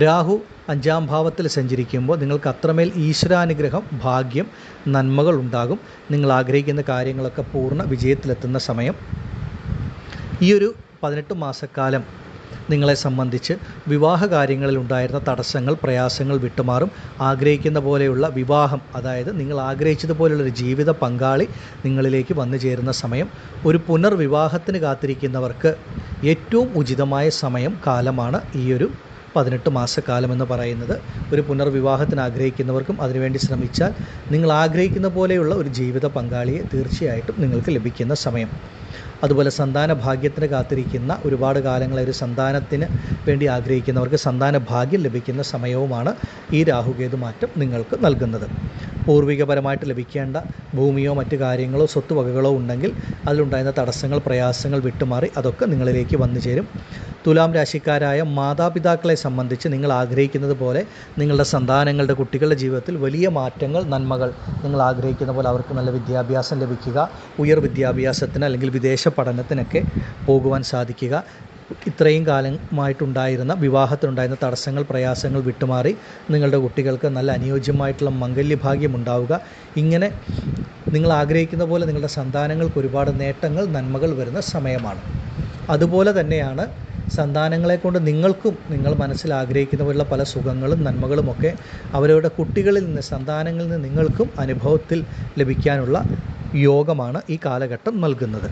രാഹു 5-ാം ഭാവത്തിൽ സഞ്ചരിക്കുമ്പോൾ നിങ്ങൾക്ക് അത്രമേൽ ഈശ്വരാനുഗ്രഹം, ഭാഗ്യം, നന്മകൾ ഉണ്ടാകും. നിങ്ങൾ ആഗ്രഹിക്കുന്ന കാര്യങ്ങളൊക്കെ പൂർണ്ണ വിജയത്തിലെത്തുന്ന സമയം. ഈ ഒരു 18 മാസക്കാലം നിങ്ങളെ സംബന്ധിച്ച് വിവാഹ കാര്യങ്ങളിൽ ഉണ്ടായിരുന്ന തടസ്സങ്ങൾ, പ്രയാസങ്ങൾ വിട്ടുമാറും. ആഗ്രഹിക്കുന്ന പോലെയുള്ള വിവാഹം, അതായത് നിങ്ങൾ ആഗ്രഹിച്ചതുപോലെയുള്ളൊരു ജീവിത പങ്കാളി നിങ്ങളിലേക്ക് വന്നു ചേരുന്ന സമയം. ഒരു പുനർവിവാഹത്തിന് കാത്തിരിക്കുന്നവർക്ക് ഏറ്റവും ഉചിതമായ സമയം, കാലമാണ് ഈ ഒരു 18 മാസക്കാലം എന്ന് പറയുന്നത്. ഒരു പുനർവിവാഹത്തിന് ആഗ്രഹിക്കുന്നവർക്കും അതിനുവേണ്ടി ശ്രമിച്ചാൽ നിങ്ങൾ ആഗ്രഹിക്കുന്ന പോലെയുള്ള ഒരു ജീവിത പങ്കാളിയെ തീർച്ചയായിട്ടും നിങ്ങൾക്ക് ലഭിക്കുന്ന സമയം. അതുപോലെ സന്താന ഭാഗ്യത്തിന് കാത്തിരിക്കുന്ന ഒരുപാട് കാലങ്ങളെ ഒരു സന്താനത്തിന് വേണ്ടി ആഗ്രഹിക്കുന്നവർക്ക് സന്താന ഭാഗ്യം ലഭിക്കുന്ന സമയവുമാണ് ഈ രാഹുകേതു മാറ്റം നിങ്ങൾക്ക് നൽകുന്നത്. പൂർവികപരമായിട്ട് ലഭിക്കേണ്ട ഭൂമിയോ മറ്റു കാര്യങ്ങളോ സ്വത്തുവകകളോ ഉണ്ടെങ്കിൽ അതിലുണ്ടായിരുന്ന തടസ്സങ്ങൾ, പ്രയാസങ്ങൾ വിട്ടുമാറി അതൊക്കെ നിങ്ങളിലേക്ക് വന്നു ചേരും. തുലാം രാശിക്കാരായ മാതാപിതാക്കളെ സംബന്ധിച്ച് നിങ്ങൾ ആഗ്രഹിക്കുന്നത് പോലെ നിങ്ങളുടെ സന്താനങ്ങളുടെ, കുട്ടികളുടെ ജീവിതത്തിൽ വലിയ മാറ്റങ്ങൾ, നന്മകൾ നിങ്ങൾ ആഗ്രഹിക്കുന്ന പോലെ അവർക്ക് നല്ല വിദ്യാഭ്യാസം ലഭിക്കുക, ഉയർ വിദ്യാഭ്യാസത്തിന് അല്ലെങ്കിൽ വിദേശ പഠനത്തിനൊക്കെ പോകുവാൻ സാധിക്കുക, ഇത്രയും കാലമായിട്ടുണ്ടായിരുന്ന വിവാഹത്തിനുണ്ടായിരുന്ന തടസ്സങ്ങൾ, പ്രയാസങ്ങൾ വിട്ടുമാറി നിങ്ങളുടെ കുട്ടികൾക്ക് നല്ല അനുയോജ്യമായിട്ടുള്ള മംഗല്യഭാഗ്യം ഉണ്ടാവുക. ഇങ്ങനെ നിങ്ങൾ ആഗ്രഹിക്കുന്ന പോലെ നിങ്ങളുടെ സന്താനങ്ങൾക്ക് ഒരുപാട് നേട്ടങ്ങൾ, നന്മകൾ വരുന്ന സമയമാണ്. അതുപോലെ തന്നെയാണ് സന്താനങ്ങളെ കൊണ്ട് നിങ്ങൾക്കും നിങ്ങൾ മനസ്സിൽ ആഗ്രഹിക്കുന്ന പോലുള്ള പല സുഖങ്ങളും നന്മകളുമൊക്കെ അവരവരുടെ കുട്ടികളിൽ നിന്ന്, സന്താനങ്ങളിൽ നിന്ന് നിങ്ങൾക്കും അനുഭവത്തിൽ ലഭിക്കാനുള്ള യോഗമാണ് ഈ കാലഘട്ടം നൽകുന്നത്.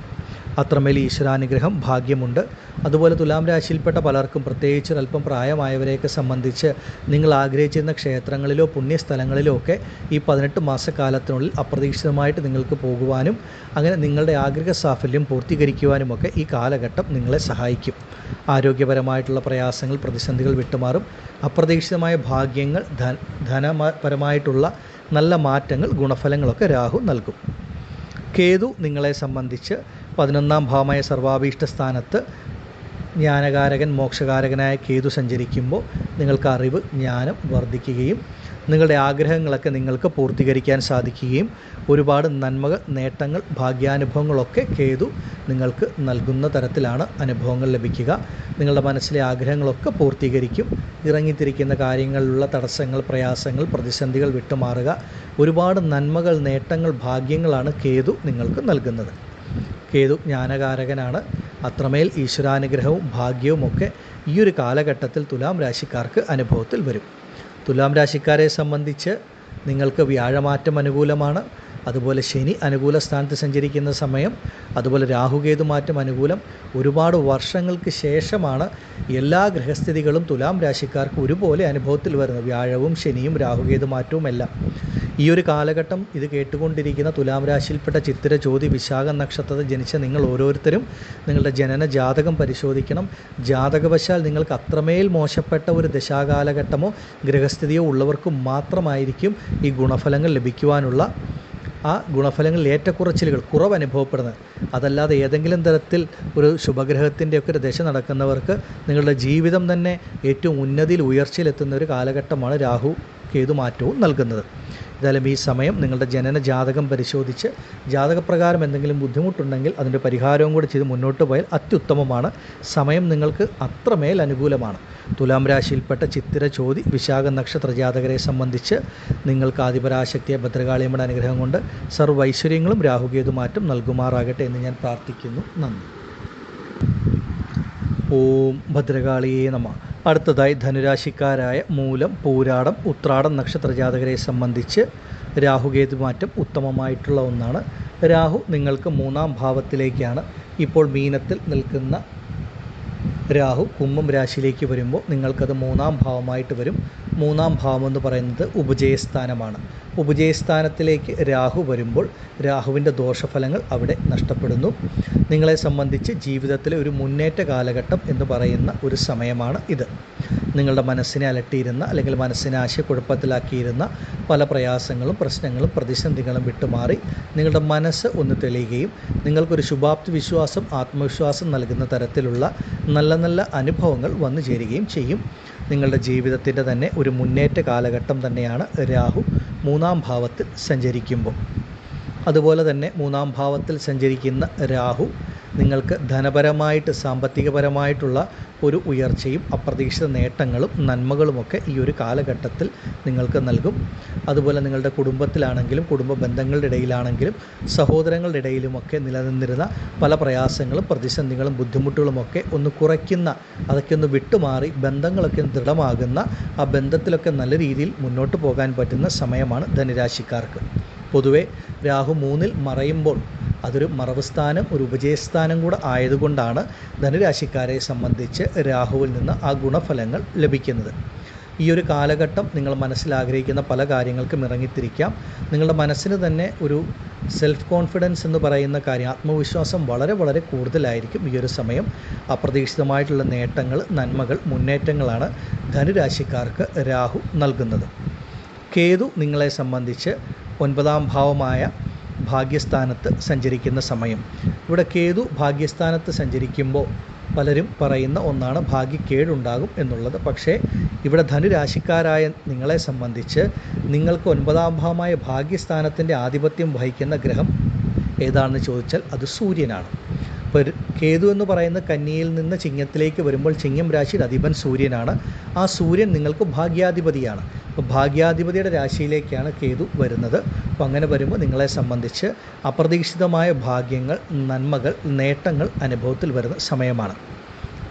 അത്രമേൽ ഈശ്വരാനുഗ്രഹം, ഭാഗ്യമുണ്ട്. അതുപോലെ തുലാം രാശിയിൽപ്പെട്ട പലർക്കും, പ്രത്യേകിച്ച് അല്പം പ്രായമായവരെയൊക്കെ സംബന്ധിച്ച് നിങ്ങൾ ആഗ്രഹിച്ചിരുന്ന ക്ഷേത്രങ്ങളിലോ പുണ്യസ്ഥലങ്ങളിലോ ഒക്കെ ഈ 18 മാസക്കാലത്തിനുള്ളിൽ അപ്രതീക്ഷിതമായിട്ട് നിങ്ങൾക്ക് പോകുവാനും അങ്ങനെ നിങ്ങളുടെ ആഗ്രഹ സാഫല്യം പൂർത്തീകരിക്കുവാനുമൊക്കെ ഈ കാലഘട്ടം നിങ്ങളെ സഹായിക്കും. ആരോഗ്യപരമായിട്ടുള്ള പ്രയാസങ്ങൾ, പ്രതിസന്ധികൾ വിട്ടുമാറും. അപ്രതീക്ഷിതമായ ഭാഗ്യങ്ങൾ, ധനപരമായിട്ടുള്ള നല്ല മാറ്റങ്ങൾ, ഗുണഫലങ്ങളൊക്കെ രാഹു നൽകും. കേതു നിങ്ങളെ സംബന്ധിച്ച് 11-ാം ഭാവമായ സർവാഭീഷ്ട സ്ഥാനത്ത് ജ്ഞാനകാരകൻ, മോക്ഷകാരകനായ കേതു സഞ്ചരിക്കുമ്പോൾ നിങ്ങൾക്ക് അറിവ്, ജ്ഞാനം വർദ്ധിക്കുകയും നിങ്ങളുടെ ആഗ്രഹങ്ങളൊക്കെ നിങ്ങൾക്ക് പൂർത്തീകരിക്കാൻ സാധിക്കുകയും ഒരുപാട് നന്മകൾ, നേട്ടങ്ങൾ, ഭാഗ്യാനുഭവങ്ങളൊക്കെ കേതു നിങ്ങൾക്ക് നൽകുന്ന തരത്തിലാണ് അനുഭവങ്ങൾ ലഭിക്കുക. നിങ്ങളുടെ മനസ്സിലെ ആഗ്രഹങ്ങളൊക്കെ പൂർത്തീകരിക്കും. ഇറങ്ങിത്തിരിക്കുന്ന കാര്യങ്ങളിലുള്ള തടസ്സങ്ങൾ, പ്രയാസങ്ങൾ, പ്രതിസന്ധികൾ വിട്ടുമാറുക. ഒരുപാട് നന്മകൾ, നേട്ടങ്ങൾ, ഭാഗ്യങ്ങളാണ് കേതു നിങ്ങൾക്ക് നൽകുന്നത്. കേതു ജ്ഞാനകാരകനാണ്. അത്രമേൽ ഈശ്വരാനുഗ്രഹവും ഭാഗ്യവും ഒക്കെ ഈ ഒരു കാലഘട്ടത്തിൽ തുലാം രാശിക്കാർക്ക് അനുഭവത്തിൽ വരും. തുലാം രാശിക്കാരെ സംബന്ധിച്ച് നിങ്ങൾക്ക് വ്യാഴമാറ്റം അനുകൂലമാണ്. അതുപോലെ ശനി അനുകൂല സ്ഥാനത്ത് സഞ്ചരിക്കുന്ന സമയം, അതുപോലെ രാഹുകേതു മാറ്റം അനുകൂലം. ഒരുപാട് വർഷങ്ങൾക്ക് ശേഷമാണ് എല്ലാ ഗ്രഹസ്ഥിതികളും തുലാം രാശിക്കാർക്ക് ഒരുപോലെ അനുഭവത്തിൽ വരുന്നത്. വ്യാഴവും ശനിയും രാഹുകേതു മാറ്റവും എല്ലാം. ഈ ഒരു കാലഘട്ടം ഇത് കേട്ടുകൊണ്ടിരിക്കുന്ന തുലാം രാശിയിൽപ്പെട്ട ചിത്തിര, ചോതി, വിശാഖ നക്ഷത്രത്തിൽ ജനിച്ച നിങ്ങൾ ഓരോരുത്തരും നിങ്ങളുടെ ജനന ജാതകം പരിശോധിക്കണം. ജാതകവശാൽ നിങ്ങൾക്ക് അത്രമേൽ മോശപ്പെട്ട ഒരു ദശാകാലഘട്ടമോ ഗ്രഹസ്ഥിതിയോ ഉള്ളവർക്കും മാത്രമായിരിക്കും ഈ ഗുണഫലങ്ങൾ ലഭിക്കുവാനുള്ള ആ ഗുണഫലങ്ങളിൽ ഏറ്റക്കുറച്ചിലുകൾ, കുറവ് അനുഭവപ്പെടുന്നത്. അതല്ലാതെ ഏതെങ്കിലും തരത്തിൽ ഒരു ശുഭഗ്രഹത്തിൻ്റെയൊക്കെ ഒരു ദശ നടക്കുന്നവർക്ക് നിങ്ങളുടെ ജീവിതം തന്നെ ഏറ്റവും ഉന്നതിയിൽ, ഉയർച്ചയിലെത്തുന്ന ഒരു കാലഘട്ടമാണ് രാഹു കേതു മാറ്റവും നൽകുന്നത്. ഏതായാലും ഈ സമയം നിങ്ങളുടെ ജനന ജാതകം പരിശോധിച്ച് ജാതകപ്രകാരം എന്തെങ്കിലും ബുദ്ധിമുട്ടുണ്ടെങ്കിൽ അതിൻ്റെ പരിഹാരവും കൂടി ചെയ്ത് മുന്നോട്ട് പോയാൽ അത്യുത്തമമാണ്. സമയം നിങ്ങൾക്ക് അത്രമേൽ അനുകൂലമാണ്. തുലാം രാശിയിൽപ്പെട്ട ചിത്തിര, ചോതി, വിശാഖ നക്ഷത്ര ജാതകരെ സംബന്ധിച്ച് നിങ്ങൾക്ക് ആദിപരാശക്തിയെ ഭദ്രകാളിയമ്മയുടെ അനുഗ്രഹം കൊണ്ട് സർവ്വൈശ്വര്യങ്ങളും രാഹുകേതു മാറ്റം നൽകുമാറാകട്ടെ എന്ന് ഞാൻ പ്രാർത്ഥിക്കുന്നു. നന്ദി. ഓം ഭദ്രകാളിയേ നമഃ. അടുത്തതായി ധനുരാശിക്കാരായ മൂലം, പൂരാടം, ഉത്രാടം നക്ഷത്ര ജാതകരെ സംബന്ധിച്ച് രാഹുകേതു മാറ്റം ഉത്തമമായിട്ടുള്ള ഒന്നാണ്. രാഹു നിങ്ങൾക്ക് 3-ാം ഭാവത്തിലേക്കാണ് ഇപ്പോൾ മീനത്തിൽ നിൽക്കുന്ന രാഹു കുംഭം രാശിയിലേക്ക് വരുമ്പോൾ നിങ്ങൾക്കത് 3-ാം ഭാവമായിട്ട് വരും. 3-ാം ഭാവം എന്ന് പറയുന്നത് ഉപജയസ്ഥാനമാണ്. ഉപജയസ്ഥാനത്തിലേക്ക് രാഹു വരുമ്പോൾ രാഹുവിൻ്റെ ദോഷഫലങ്ങൾ അവിടെ നഷ്ടപ്പെടുന്നു. നിങ്ങളെ സംബന്ധിച്ച് ജീവിതത്തിലെ ഒരു മുന്നേറ്റ കാലഘട്ടം എന്ന് പറയുന്ന ഒരു സമയമാണ് ഇത്. നിങ്ങളുടെ മനസ്സിനെ അലട്ടിയിരുന്ന അല്ലെങ്കിൽ മനസ്സിനെ ആശയക്കുഴപ്പത്തിലാക്കിയിരുന്ന പല പ്രയാസങ്ങളും പ്രശ്നങ്ങളും പ്രതിസന്ധികളും വിട്ടുമാറി നിങ്ങളുടെ മനസ്സ് ഒന്ന് തെളിയുകയും നിങ്ങൾക്കൊരു ശുഭാപ്തി വിശ്വാസം, ആത്മവിശ്വാസം നൽകുന്ന തരത്തിലുള്ള നല്ല നല്ല അനുഭവങ്ങൾ വന്നു ചേരുകയും ചെയ്യും. നിങ്ങളുടെ ജീവിതത്തിൻ്റെ തന്നെ ഒരു മുന്നേറ്റ കാലഘട്ടം തന്നെയാണ് രാഹു 3-ാം ഭാവത്തിൽ സഞ്ചരിക്കുമ്പോൾ. അതുപോലെ തന്നെ 3-ാം ഭാവത്തിൽ സഞ്ചരിക്കുന്ന രാഹു നിങ്ങൾക്ക് ധനപരമായിട്ട്, സാമ്പത്തികപരമായിട്ടുള്ള ഒരു ഉയർച്ചയും അപ്രതീക്ഷിത നേട്ടങ്ങളും നന്മകളുമൊക്കെ ഈ ഒരു കാലഘട്ടത്തിൽ നിങ്ങൾക്ക് നൽകും. അതുപോലെ നിങ്ങളുടെ കുടുംബത്തിലാണെങ്കിലും കുടുംബ ബന്ധങ്ങളുടെ ഇടയിലാണെങ്കിലും സഹോദരങ്ങളുടെ ഇടയിലുമൊക്കെ നിലനിന്നിരുന്ന പല പ്രയാസങ്ങളും പ്രതിസന്ധികളും ബുദ്ധിമുട്ടുകളുമൊക്കെ ഒന്ന് കുറയ്ക്കുന്ന, അതൊക്കെ ഒന്ന് വിട്ടുമാറി ബന്ധങ്ങളൊക്കെ ദൃഢമാകുന്ന, ആ ബന്ധത്തിലൊക്കെ നല്ല രീതിയിൽ മുന്നോട്ട് പോകാൻ പറ്റുന്ന സമയമാണ് ധനുരാശിക്കാർക്ക്. പൊതുവെ രാഹു 3-ൽ മറയുമ്പോൾ അതൊരു മറവ് സ്ഥാനം, ഒരു ഉപജയസ്ഥാനം കൂടെ ആയതുകൊണ്ടാണ് ധനുരാശിക്കാരെ സംബന്ധിച്ച് രാഹുവിൽ നിന്ന് ആ ഗുണഫലങ്ങൾ ലഭിക്കുന്നത്. ഈ ഒരു കാലഘട്ടം നിങ്ങൾ മനസ്സിലാഗ്രഹിക്കുന്ന പല കാര്യങ്ങൾക്കും ഇറങ്ങിത്തിരിക്കാം. നിങ്ങളുടെ മനസ്സിന് തന്നെ ഒരു സെൽഫ് കോൺഫിഡൻസ് എന്ന് പറയുന്ന കാര്യം, ആത്മവിശ്വാസം വളരെ വളരെ കൂടുതലായിരിക്കും ഈ ഒരു സമയം. അപ്രതീക്ഷിതമായിട്ടുള്ള നേട്ടങ്ങൾ, നന്മകൾ, മുന്നേറ്റങ്ങളാണ് ധനുരാശിക്കാർക്ക് രാഹു നൽകുന്നത്. കേതു നിങ്ങളെ സംബന്ധിച്ച് 9-ാം ഭാവമായ ഭാഗ്യസ്ഥാനത്ത് സഞ്ചരിക്കുന്ന സമയം. ഇവിടെ കേതു ഭാഗ്യസ്ഥാനത്ത് സഞ്ചരിക്കുമ്പോൾ പലരും പറയുന്ന ഒന്നാണ് ഭാഗ്യക്കേടുണ്ടാകും എന്നുള്ളത്. പക്ഷേ ഇവിടെ ധനുരാശിക്കാരായ നിങ്ങളെ സംബന്ധിച്ച് നിങ്ങൾക്ക് 9-ാം ഭാവമായ ഭാഗ്യസ്ഥാനത്തിൻ്റെ ആധിപത്യം വഹിക്കുന്ന ഗ്രഹം ഏതാണെന്ന് ചോദിച്ചാൽ അത് സൂര്യനാണ്. അപ്പോൾ കേതു എന്ന് പറയുന്ന കന്നിയിൽ നിന്ന് ചിങ്ങത്തിലേക്ക് വരുമ്പോൾ ചിങ്ങം രാശിയുടെ അധിപൻ സൂര്യനാണ്. ആ സൂര്യൻ നിങ്ങൾക്ക് ഭാഗ്യാധിപതിയാണ്. അപ്പോൾ ഭാഗ്യാധിപതിയുടെ രാശിയിലേക്കാണ് കേതു വരുന്നത്. അപ്പോൾ അങ്ങനെ വരുമ്പോൾ നിങ്ങളെ സംബന്ധിച്ച് അപ്രതീക്ഷിതമായ ഭാഗ്യങ്ങൾ, നന്മകൾ, നേട്ടങ്ങൾ അനുഭവത്തിൽ വരുന്ന സമയമാണ്.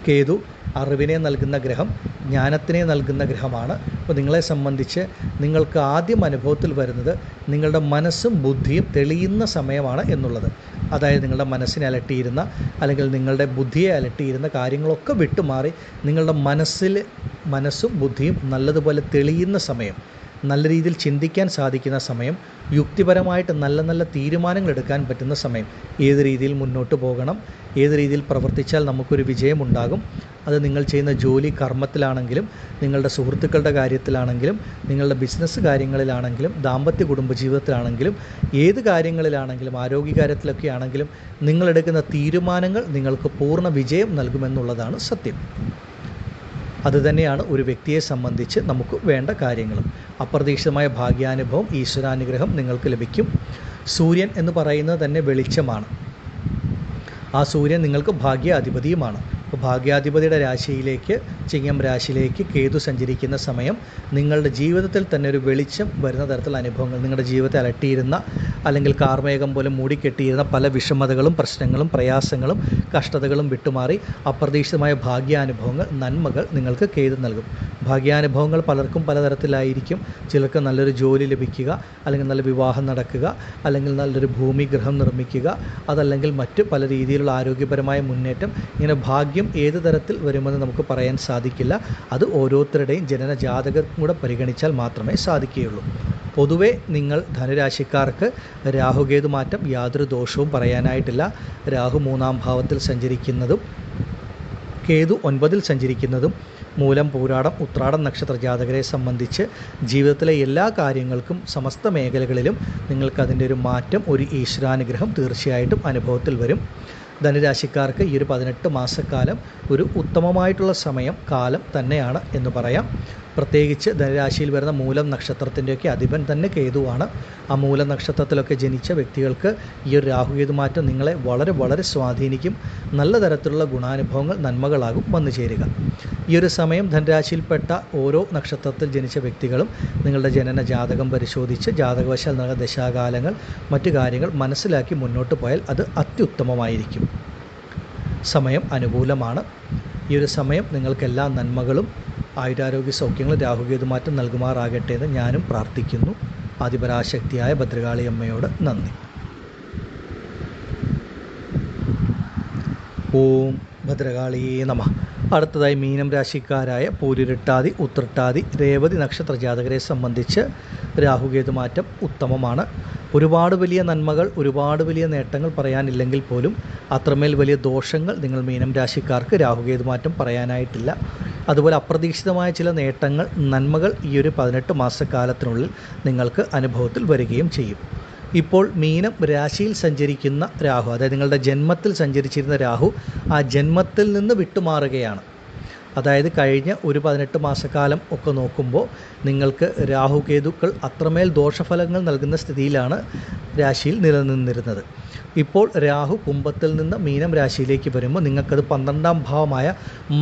കേതു അറിവിനെ നൽകുന്ന ഗ്രഹം, ജ്ഞാനത്തിനെ നൽകുന്ന ഗ്രഹമാണ്. അപ്പോൾ നിങ്ങളെ സംബന്ധിച്ച് നിങ്ങൾക്ക് ആദ്യം അനുഭവത്തിൽ വരുന്നത് നിങ്ങളുടെ മനസ്സും ബുദ്ധിയും തെളിയുന്ന സമയമാണ് എന്നുള്ളത്. അതായത് നിങ്ങളുടെ മനസ്സിനെ അലട്ടിയിരുന്ന അല്ലെങ്കിൽ നിങ്ങളുടെ ബുദ്ധിയെ അലട്ടിയിരുന്ന കാര്യങ്ങളൊക്കെ വിട്ടുമാറി നിങ്ങളുടെ മനസ്സും ബുദ്ധിയും നല്ലതുപോലെ തെളിയുന്ന സമയം, നല്ല രീതിയിൽ ചിന്തിക്കാൻ സാധിക്കുന്ന സമയം, യുക്തിപരമായിട്ട് നല്ല നല്ല തീരുമാനങ്ങൾ എടുക്കാൻ പറ്റുന്ന സമയം. ഏത് രീതിയിൽ മുന്നോട്ട് പോകണം, ഏത് രീതിയിൽ പ്രവർത്തിച്ചാൽ നമുക്കൊരു വിജയമുണ്ടാകും, അത് നിങ്ങൾ ചെയ്യുന്ന ജോലി കർമ്മത്തിലാണെങ്കിലും നിങ്ങളുടെ സുഹൃത്തുക്കളുടെ കാര്യത്തിലാണെങ്കിലും നിങ്ങളുടെ ബിസിനസ് കാര്യങ്ങളിലാണെങ്കിലും ദാമ്പത്യ കുടുംബജീവിതത്തിലാണെങ്കിലും ഏത് കാര്യങ്ങളിലാണെങ്കിലും ആരോഗ്യകാര്യത്തിലൊക്കെ ആണെങ്കിലും നിങ്ങളെടുക്കുന്ന തീരുമാനങ്ങൾ നിങ്ങൾക്ക് പൂർണ്ണ വിജയം നൽകുമെന്നുള്ളതാണ് സത്യം. അതുതന്നെയാണ് ഒരു വ്യക്തിയെ സംബന്ധിച്ച് നമുക്ക് വേണ്ട കാര്യങ്ങളും. അപ്രതീക്ഷിതമായ ഭാഗ്യാനുഭവം, ഈശ്വരാനുഗ്രഹം നിങ്ങൾക്ക് ലഭിക്കും. സൂര്യൻ എന്ന് പറയുന്നത് തന്നെ വെളിച്ചമാണ്. ആ സൂര്യൻ നിങ്ങൾക്ക് ഭാഗ്യാധിപതിയുമാണ്. അപ്പോൾ ഭാഗ്യാധിപതിയുടെ രാശിയിലേക്ക്, ചിങ്ങം രാശിയിലേക്ക് കേതു സഞ്ചരിക്കുന്ന സമയം നിങ്ങളുടെ ജീവിതത്തിൽ തന്നെ ഒരു വെളിച്ചം വരുന്ന തരത്തിലുള്ള അനുഭവങ്ങൾ, നിങ്ങളുടെ ജീവിതത്തെ അലട്ടിയിരുന്ന അല്ലെങ്കിൽ കാർമേഘം പോലെ മൂടിക്കെട്ടിയിരുന്ന പല വിഷമതകളും പ്രശ്നങ്ങളും പ്രയാസങ്ങളും കഷ്ടതകളും വിട്ടുമാറി അപ്രതീക്ഷിതമായ ഭാഗ്യാനുഭവങ്ങൾ, നന്മകൾ നിങ്ങൾക്ക് കേതു നൽകും. ഭാഗ്യാനുഭവങ്ങൾ പലർക്കും പലതരത്തിലായിരിക്കും. ചിലർക്ക് നല്ലൊരു ജോലി ലഭിക്കുക, അല്ലെങ്കിൽ നല്ല വിവാഹം നടക്കുക, അല്ലെങ്കിൽ നല്ലൊരു ഭൂമി ഗൃഹം നിർമ്മിക്കുക, അതല്ലെങ്കിൽ മറ്റ് പല രീതിയിലുള്ള ആരോഗ്യപരമായ മുന്നേറ്റം. ഇങ്ങനെ ഭാഗ്യം ഏത് തരത്തിൽ വരുമെന്ന് നമുക്ക് പറയാൻ സാധിക്കില്ല. അത് ഓരോരുത്തരുടെയും ജനന ജാതകം കൂടെ പരിഗണിച്ചാൽ മാത്രമേ സാധിക്കുകയുള്ളൂ. പൊതുവെ നിങ്ങൾ ധനുരാശിക്കാർക്ക് രാഹുകേതു മാറ്റം യാതൊരു ദോഷവും പറയാനായിട്ടില്ല. രാഹു 3-ാം ഭാവത്തിൽ സഞ്ചരിക്കുന്നതും കേതു 9-ൽ സഞ്ചരിക്കുന്നതും മൂലം, പൂരാടം, ഉത്രാടം നക്ഷത്ര ജാതകരെ സംബന്ധിച്ച് ജീവിതത്തിലെ എല്ലാ കാര്യങ്ങൾക്കും സമസ്ത മേഖലകളിലും നിങ്ങൾക്കതിൻ്റെ ഒരു മാറ്റം, ഒരു ഈശ്വരാനുഗ്രഹം തീർച്ചയായിട്ടും അനുഭവത്തിൽ വരും. ധനുരാശിക്കാർക്ക് ഈ ഒരു 18 മാസക്കാലം ഒരു ഉത്തമമായിട്ടുള്ള കാലം തന്നെയാണ് എന്ന് പറയാം. പ്രത്യേകിച്ച് ധനുരാശിയിൽ വരുന്ന മൂലം നക്ഷത്രത്തിൻ്റെയൊക്കെ അധിപൻ തന്നെ കേതുവാണ്. ആ മൂലം നക്ഷത്രത്തിലൊക്കെ ജനിച്ച വ്യക്തികൾക്ക് ഈ ഒരു രാഹുകേതു മാറ്റം നിങ്ങളെ വളരെ വളരെ സ്വാധീനിക്കും. നല്ല തരത്തിലുള്ള ഗുണാനുഭവങ്ങൾ, നന്മകളാകും വന്നു ചേരുക. ഈ ഒരു സമയം ധനുരാശിയിൽപ്പെട്ട ഓരോ നക്ഷത്രത്തിൽ ജനിച്ച വ്യക്തികളും നിങ്ങളുടെ ജനന ജാതകം പരിശോധിച്ച് ജാതകവശാൽ നൽകുന്ന ദശാകാലങ്ങൾ, മറ്റു കാര്യങ്ങൾ മനസ്സിലാക്കി മുന്നോട്ട് പോയാൽ അത് അത്യുത്തമമായിരിക്കും. സമയം അനുകൂലമാണ്. ഈ ഒരു സമയം നിങ്ങൾക്ക് എല്ലാ നന്മകളും ആയുരാരോഗ്യ സൗഖ്യങ്ങളും രാഹുകേതുമാറ്റം നൽകുമാറാകട്ടെ എന്ന് ഞാനും പ്രാർത്ഥിക്കുന്നു. ആദിപരാശക്തിയായ ഭദ്രകാളി അമ്മയോട് നന്ദി. ഓം ഭദ്രകാളിയേ നമഃ. അടുത്തതായി മീനം രാശിക്കാരായ പൂരിരുട്ടാതി, ഉത്രട്ടാതി, രേവതി നക്ഷത്ര ജാതകരെ സംബന്ധിച്ച് രാഹുകേതു മാറ്റം ഉത്തമമാണ്. ഒരുപാട് വലിയ നന്മകൾ, ഒരുപാട് വലിയ നേട്ടങ്ങൾ പറയാനില്ലെങ്കിൽ പോലും അത്രമേൽ വലിയ ദോഷങ്ങൾ നിങ്ങൾ മീനം രാശിക്കാർക്ക് രാഹുകേതു മാറ്റം പറയാനായിട്ടില്ല. അതുപോലെ അപ്രതീക്ഷിതമായ ചില നേട്ടങ്ങൾ, നന്മകൾ ഈ ഒരു 18 മാസക്കാലത്തിനുള്ളിൽ നിങ്ങൾക്ക് അനുഭവത്തിൽ വരികയും ചെയ്യും. ഇപ്പോൾ മീനം രാശിയിൽ സഞ്ചരിക്കുന്ന രാഹു, അതായത് നിങ്ങളുടെ ജന്മത്തിൽ സഞ്ചരിച്ചിരുന്ന രാഹു ആ ജന്മത്തിൽ നിന്ന് വിട്ടുമാറുകയാണ്. അതായത് കഴിഞ്ഞ ഒരു 18 മാസക്കാലം ഒക്കെ നോക്കുമ്പോൾ നിങ്ങൾക്ക് രാഹുകേതുക്കൾ അത്രമേൽ ദോഷഫലങ്ങൾ നൽകുന്ന സ്ഥിതിയിലാണ് രാശിയിൽ നിലനിന്നിരുന്നത്. ഇപ്പോൾ രാഹു കുംഭത്തിൽ നിന്ന് മീനം രാശിയിലേക്ക് വരുമ്പോൾ നിങ്ങൾക്കത് 12ാം ഭാവമായ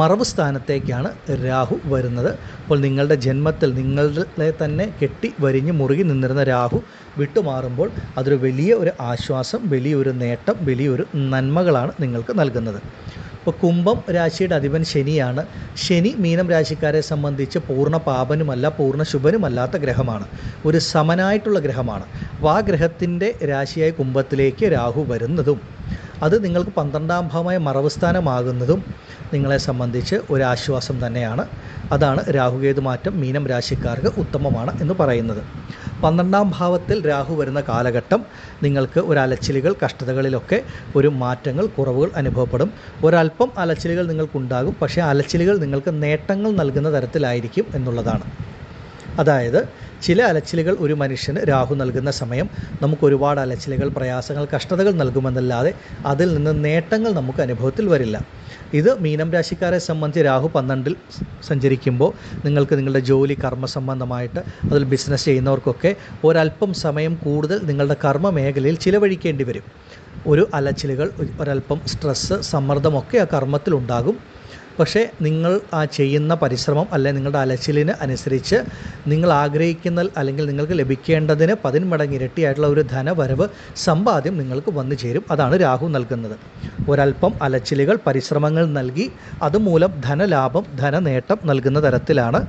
മറവ് സ്ഥാനത്തേക്കാണ് രാഹു വരുന്നത്. അപ്പോൾ നിങ്ങളുടെ ജന്മത്തിൽ നിങ്ങളെ തന്നെ കെട്ടി വരിഞ്ഞ് മുറുകി നിന്നിരുന്ന രാഹു വിട്ടുമാറുമ്പോൾ അതൊരു വലിയ ഒരു ആശ്വാസം, വലിയൊരു നേട്ടം, വലിയൊരു നന്മകളാണ് നിങ്ങൾക്ക് നൽകുന്നത്. ഇപ്പോൾ കുംഭം രാശിയുടെ അധിപൻ ശനിയാണ്. ശനി മീനം രാശിക്കാരെ സംബന്ധിച്ച് പൂർണ്ണ പാപനുമല്ല, പൂർണ്ണ ശുഭനുമല്ലാത്ത ഗ്രഹമാണ്. ഒരു സമനായിട്ടുള്ള ഗ്രഹമാണ്. അപ്പോൾ ആ ഗ്രഹത്തിൻ്റെ രാശിയായ കുംഭത്തിലേക്ക് രാഹു വരുന്നതും അത് നിങ്ങൾക്ക് 12ാം ഭാവമായ മറവ് സ്ഥാനമാകുന്നതും നിങ്ങളെ സംബന്ധിച്ച് ഒരു ആശ്വാസം തന്നെയാണ്. അതാണ് രാഹുകേതു മാറ്റം മീനം രാശിക്കാർക്ക് ഉത്തമമാണ് എന്ന് പറയുന്നത്. 12ാം ഭാവത്തിൽ രാഹു വരുന്ന കാലഘട്ടം നിങ്ങൾക്ക് ഒരു അലച്ചിലുകൾ, കഷ്ടതകളിലൊക്കെ ഒരു മാറ്റങ്ങൾ, കുറവുകൾ അനുഭവപ്പെടും. ഒരല്പം അലച്ചിലുകൾ നിങ്ങൾക്കുണ്ടാകും. പക്ഷേ അലച്ചിലുകൾ നിങ്ങൾക്ക് നേട്ടങ്ങൾ നൽകുന്ന തരത്തിലായിരിക്കും എന്നുള്ളതാണ്. അതായത് ചില അലച്ചിലുകൾ ഒരു മനുഷ്യന് രാഹു നൽകുന്ന സമയം നമുക്ക് ഒരുപാട് അലച്ചിലുകൾ, പ്രയാസങ്ങൾ, കഷ്ടതകൾ നൽകുമെന്നല്ലാതെ അതിൽ നിന്ന് നേട്ടങ്ങൾ നമുക്ക് അനുഭവത്തിൽ വരില്ല. ഇത് മീനം രാശിക്കാരെ സംബന്ധിച്ച് രാഹു 12ൽ സഞ്ചരിക്കുമ്പോൾ നിങ്ങൾക്ക് നിങ്ങളുടെ ജോലി, കർമ്മസംബന്ധമായിട്ട് അതിൽ ബിസിനസ് ചെയ്യുന്നവർക്കൊക്കെ ഒരല്പം സമയം കൂടുതൽ നിങ്ങളുടെ കർമ്മ മേഖലയിൽ ചിലവഴിക്കേണ്ടി വരും. ഒരു അലച്ചിലുകൾ, ഒരല്പം സ്ട്രെസ്സ്, സമ്മർദ്ദമൊക്കെ ആ കർമ്മത്തിലുണ്ടാകും. പക്ഷേ നിങ്ങൾ ആ ചെയ്യുന്ന പരിശ്രമം അല്ലെങ്കിൽ നിങ്ങളുടെ അലച്ചിലിന് അനുസരിച്ച് നിങ്ങൾ ആഗ്രഹിക്കുന്ന അല്ലെങ്കിൽ നിങ്ങൾക്ക് ലഭിക്കേണ്ടതിന് 10 മടങ്ങ് ഇരട്ടിയായിട്ടുള്ള ഒരു ധനവരവ്, സമ്പാദ്യം നിങ്ങൾക്ക് വന്നു ചേരും. അതാണ് രാഹു നൽകുന്നത്. ഒരല്പം അലച്ചിലുകൾ, പരിശ്രമങ്ങൾ നൽകി അതുമൂലം ധനലാഭം, ധനനേട്ടം നൽകുന്ന തരത്തിലാണ്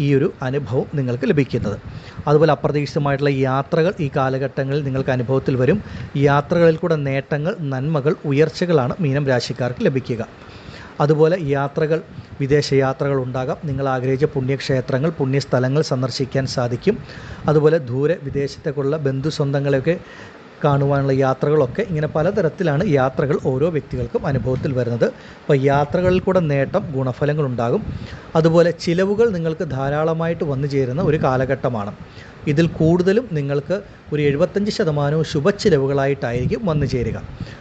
ഈ ഒരു അനുഭവം നിങ്ങൾക്ക് ലഭിക്കുന്നത്. അതുപോലെ അപ്രതീക്ഷിതമായിട്ടുള്ള യാത്രകൾ ഈ കാലഘട്ടങ്ങളിൽ നിങ്ങൾക്ക് അനുഭവത്തിൽ വരും. യാത്രകളിൽ കൂടെ നേട്ടങ്ങൾ, നന്മകൾ, ഉയർച്ചകളാണ് മീനം രാശിക്കാർക്ക് ലഭിക്കുക. അതുപോലെ യാത്രകൾ, വിദേശ യാത്രകൾ ഉണ്ടാകാം. നിങ്ങൾ ആഗ്രഹിച്ച പുണ്യക്ഷേത്രങ്ങൾ, പുണ്യസ്ഥലങ്ങൾ സന്ദർശിക്കാൻ സാധിക്കും. അതുപോലെ ദൂരെ വിദേശത്തേക്കുള്ള ബന്ധു സ്വന്തങ്ങളെയൊക്കെ കാണുവാനുള്ള യാത്രകളൊക്കെ, ഇങ്ങനെ പലതരത്തിലാണ് യാത്രകൾ ഓരോ വ്യക്തികൾക്കും അനുഭവത്തിൽ വരുന്നത്. അപ്പോൾ യാത്രകളിൽ കൂടെ നേട്ടം, ഗുണഫലങ്ങളുണ്ടാകും. അതുപോലെ ചിലവുകൾ നിങ്ങൾക്ക് ധാരാളമായിട്ട് വന്നു ചേരുന്ന ഒരു കാലഘട്ടമാണ്. ഇതിൽ കൂടുതലും നിങ്ങൾക്ക് ഒരു 75% ശുഭച്ചിലവുകളായിട്ടായിരിക്കും വന്നു ചേരുക.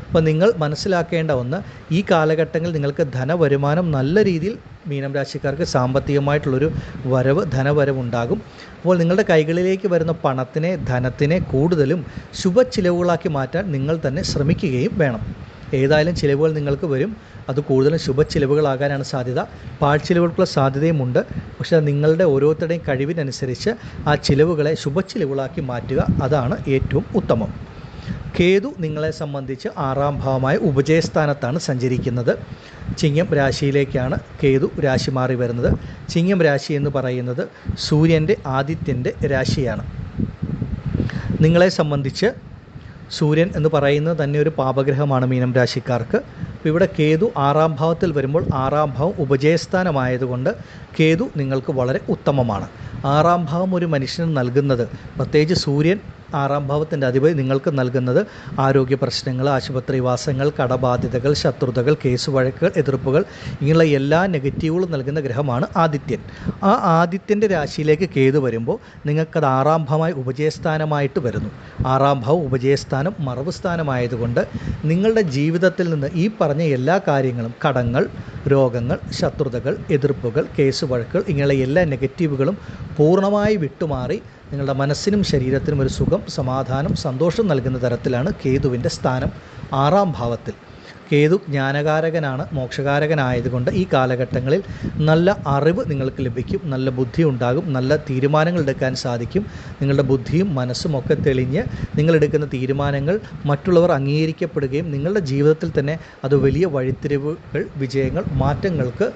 അപ്പോൾ നിങ്ങൾ മനസ്സിലാക്കേണ്ട ഒന്ന്, ഈ കാലഘട്ടങ്ങളിൽ നിങ്ങൾക്ക് ധനവരുമാനം നല്ല രീതിയിൽ മീനം രാശിക്കാർക്ക് സാമ്പത്തികമായിട്ടുള്ളൊരു ധനവരവുണ്ടാകും. അപ്പോൾ നിങ്ങളുടെ കൈകളിലേക്ക് വരുന്ന പണത്തിനെ, ധനത്തിനെ കൂടുതലും ശുഭച്ചിലവുകളാക്കി മാറ്റാൻ നിങ്ങൾ തന്നെ ശ്രമിക്കുകയും വേണം. ഏതായാലും ചിലവുകൾ നിങ്ങൾക്ക് വരും. അത് കൂടുതലും ശുഭച്ചിലവുകളാകാനാണ് സാധ്യത. പാഴ്ചിലവുകൾക്കുള്ള സാധ്യതയുമുണ്ട്. പക്ഷേ നിങ്ങളുടെ ഓരോരുത്തരുടെയും കഴിവിനനുസരിച്ച് ആ ചിലവുകളെ ശുഭച്ചിലവുകളാക്കി മാറ്റുക. അതാണ് ഏറ്റവും ഉത്തമം. കേതു നിങ്ങളെ സംബന്ധിച്ച് 6ാം ഭാവമായ ഉപജയസ്ഥാനത്താണ് സഞ്ചരിക്കുന്നത്. ചിങ്ങം രാശിയിലേക്കാണ് കേതു രാശി മാറി വരുന്നത്. ചിങ്ങം രാശി എന്ന് പറയുന്നത് സൂര്യൻ്റെ, ആദിത്യൻ്റെ രാശിയാണ്. നിങ്ങളെ സംബന്ധിച്ച് സൂര്യൻ എന്ന് പറയുന്നത് തന്നെ ഒരു പാപഗ്രഹമാണ് മീനം രാശിക്കാർക്ക്. അപ്പോൾ ഇവിടെ കേതു 6ാം ഭാവത്തിൽ വരുമ്പോൾ 6ാം ഭാവം ഉപജയസ്ഥാനമായതുകൊണ്ട് കേതു നിങ്ങൾക്ക് വളരെ ഉത്തമമാണ്. 6ാം ഭാവം ഒരു മനുഷ്യന് നൽകുന്നത്, പ്രത്യേകിച്ച് സൂര്യൻ 6-ാം ഭാവത്തിൻ്റെ അധിപതി നിങ്ങൾക്ക് നൽകുന്നത് ആരോഗ്യ പ്രശ്നങ്ങൾ, ആശുപത്രിവാസങ്ങൾ, കടബാധ്യതകൾ, ശത്രുതകൾ, കേസ് വഴക്കുകൾ, എതിർപ്പുകൾ, ഇങ്ങനെയുള്ള എല്ലാ നെഗറ്റീവുകളും നൽകുന്ന ഗ്രഹമാണ് ആദിത്യൻ. ആ ആദിത്യൻ്റെ രാശിയിലേക്ക് കേതു വരുമ്പോൾ നിങ്ങൾക്കത് 6-ാം ഭാവമായി ഉപജയസ്ഥാനമായിട്ട് വരുന്നു. 6-ാം ഭാവം ഉപജയസ്ഥാനം മറവ് സ്ഥാനമായതുകൊണ്ട് നിങ്ങളുടെ ജീവിതത്തിൽ നിന്ന് ഈ പറഞ്ഞ എല്ലാ കാര്യങ്ങളും, കടങ്ങൾ, രോഗങ്ങൾ, ശത്രുതകൾ, എതിർപ്പുകൾ, കേസ് വഴക്കുകൾ, ഇങ്ങനെയുള്ള എല്ലാ നെഗറ്റീവുകളും പൂർണ്ണമായി വിട്ടുമാറി നിങ്ങളുടെ മനസ്സിനും ശരീരത്തിനും ഒരു സുഖം, സമാധാനം, സന്തോഷം നൽകുന്ന തരത്തിലാണ് കേതുവിൻ്റെ സ്ഥാനം 6-ാം ഭാവത്തിൽ. കേതു ജ്ഞാനകാരകനാണ്, മോക്ഷകാരകനായതുകൊണ്ട് ഈ കാലഘട്ടങ്ങളിൽ നല്ല അറിവ് നിങ്ങൾക്ക് ലഭിക്കും, നല്ല ബുദ്ധി ഉണ്ടാകും, നല്ല തീരുമാനങ്ങൾ എടുക്കാൻ സാധിക്കും. നിങ്ങളുടെ ബുദ്ധിയും മനസ്സും ഒക്കെ തെളിഞ്ഞ് നിങ്ങളെടുക്കുന്ന തീരുമാനങ്ങൾ മറ്റുള്ളവർ അംഗീകരിക്കപ്പെടുകയും നിങ്ങളുടെ ജീവിതത്തിൽ തന്നെ അത് വലിയ വഴിത്തിരിവുകൾ, വിജയങ്ങൾ, മാറ്റങ്ങൾക്ക്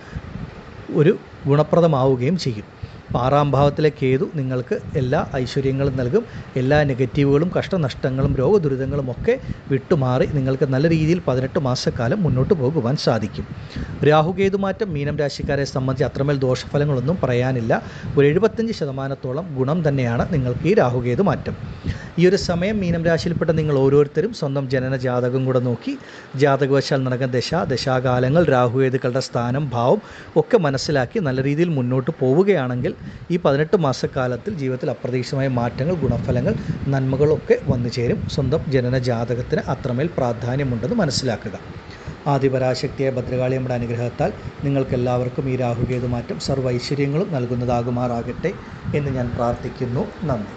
ഒരു ഗുണപ്രദമാവുകയും ചെയ്യും. 6-ാം ഭാവത്തിലെ കേതു നിങ്ങൾക്ക് എല്ലാ ഐശ്വര്യങ്ങളും നൽകും. എല്ലാ നെഗറ്റീവുകളും, കഷ്ടനഷ്ടങ്ങളും, രോഗദുരിതങ്ങളും ഒക്കെ വിട്ടുമാറി നിങ്ങൾക്ക് നല്ല രീതിയിൽ 18 മാസക്കാലം മുന്നോട്ട് പോകുവാൻ സാധിക്കും. രാഹുകേതുമാറ്റം മീനം രാശിക്കാരെ സംബന്ധിച്ച് അത്രമേൽ ദോഷഫലങ്ങളൊന്നും പറയാനില്ല. ഒരു 75% ഗുണം തന്നെയാണ് നിങ്ങൾക്ക് ഈ രാഹുകേതു മാറ്റം. ഈ ഒരു സമയം മീനം രാശിയിൽപ്പെട്ട നിങ്ങൾ ഓരോരുത്തരും സ്വന്തം ജനന ജാതകം കൂടെ നോക്കി ജാതകവശാൽ നടക്കുന്ന ദശാകാലങ്ങൾ, രാഹുകേതുക്കളുടെ സ്ഥാനം, ഭാവം ഒക്കെ മനസ്സിലാക്കി നല്ല രീതിയിൽ മുന്നോട്ട് പോവുകയാണെങ്കിൽ ഈ 18 മാസക്കാലത്തിൽ ജീവിതത്തിൽ അപ്രതീക്ഷിതമായ മാറ്റങ്ങൾ, ഗുണഫലങ്ങൾ, നന്മകളൊക്കെ വന്നു ചേരും. സ്വന്തം ജനന ജാതകത്തിന് അത്രമേൽ പ്രാധാന്യമുണ്ടെന്ന് മനസ്സിലാക്കുക. ആദിപരാശക്തിയായ ഭദ്രകാളിയമ്മയുടെ അനുഗ്രഹത്താൽ നിങ്ങൾക്കെല്ലാവർക്കും ഈ രാഹുകേതു മാറ്റം സർവ്വ ഐശ്വര്യങ്ങളും നൽകുന്നതാകുമാറാകട്ടെ എന്ന് ഞാൻ പ്രാർത്ഥിക്കുന്നു. നന്ദി.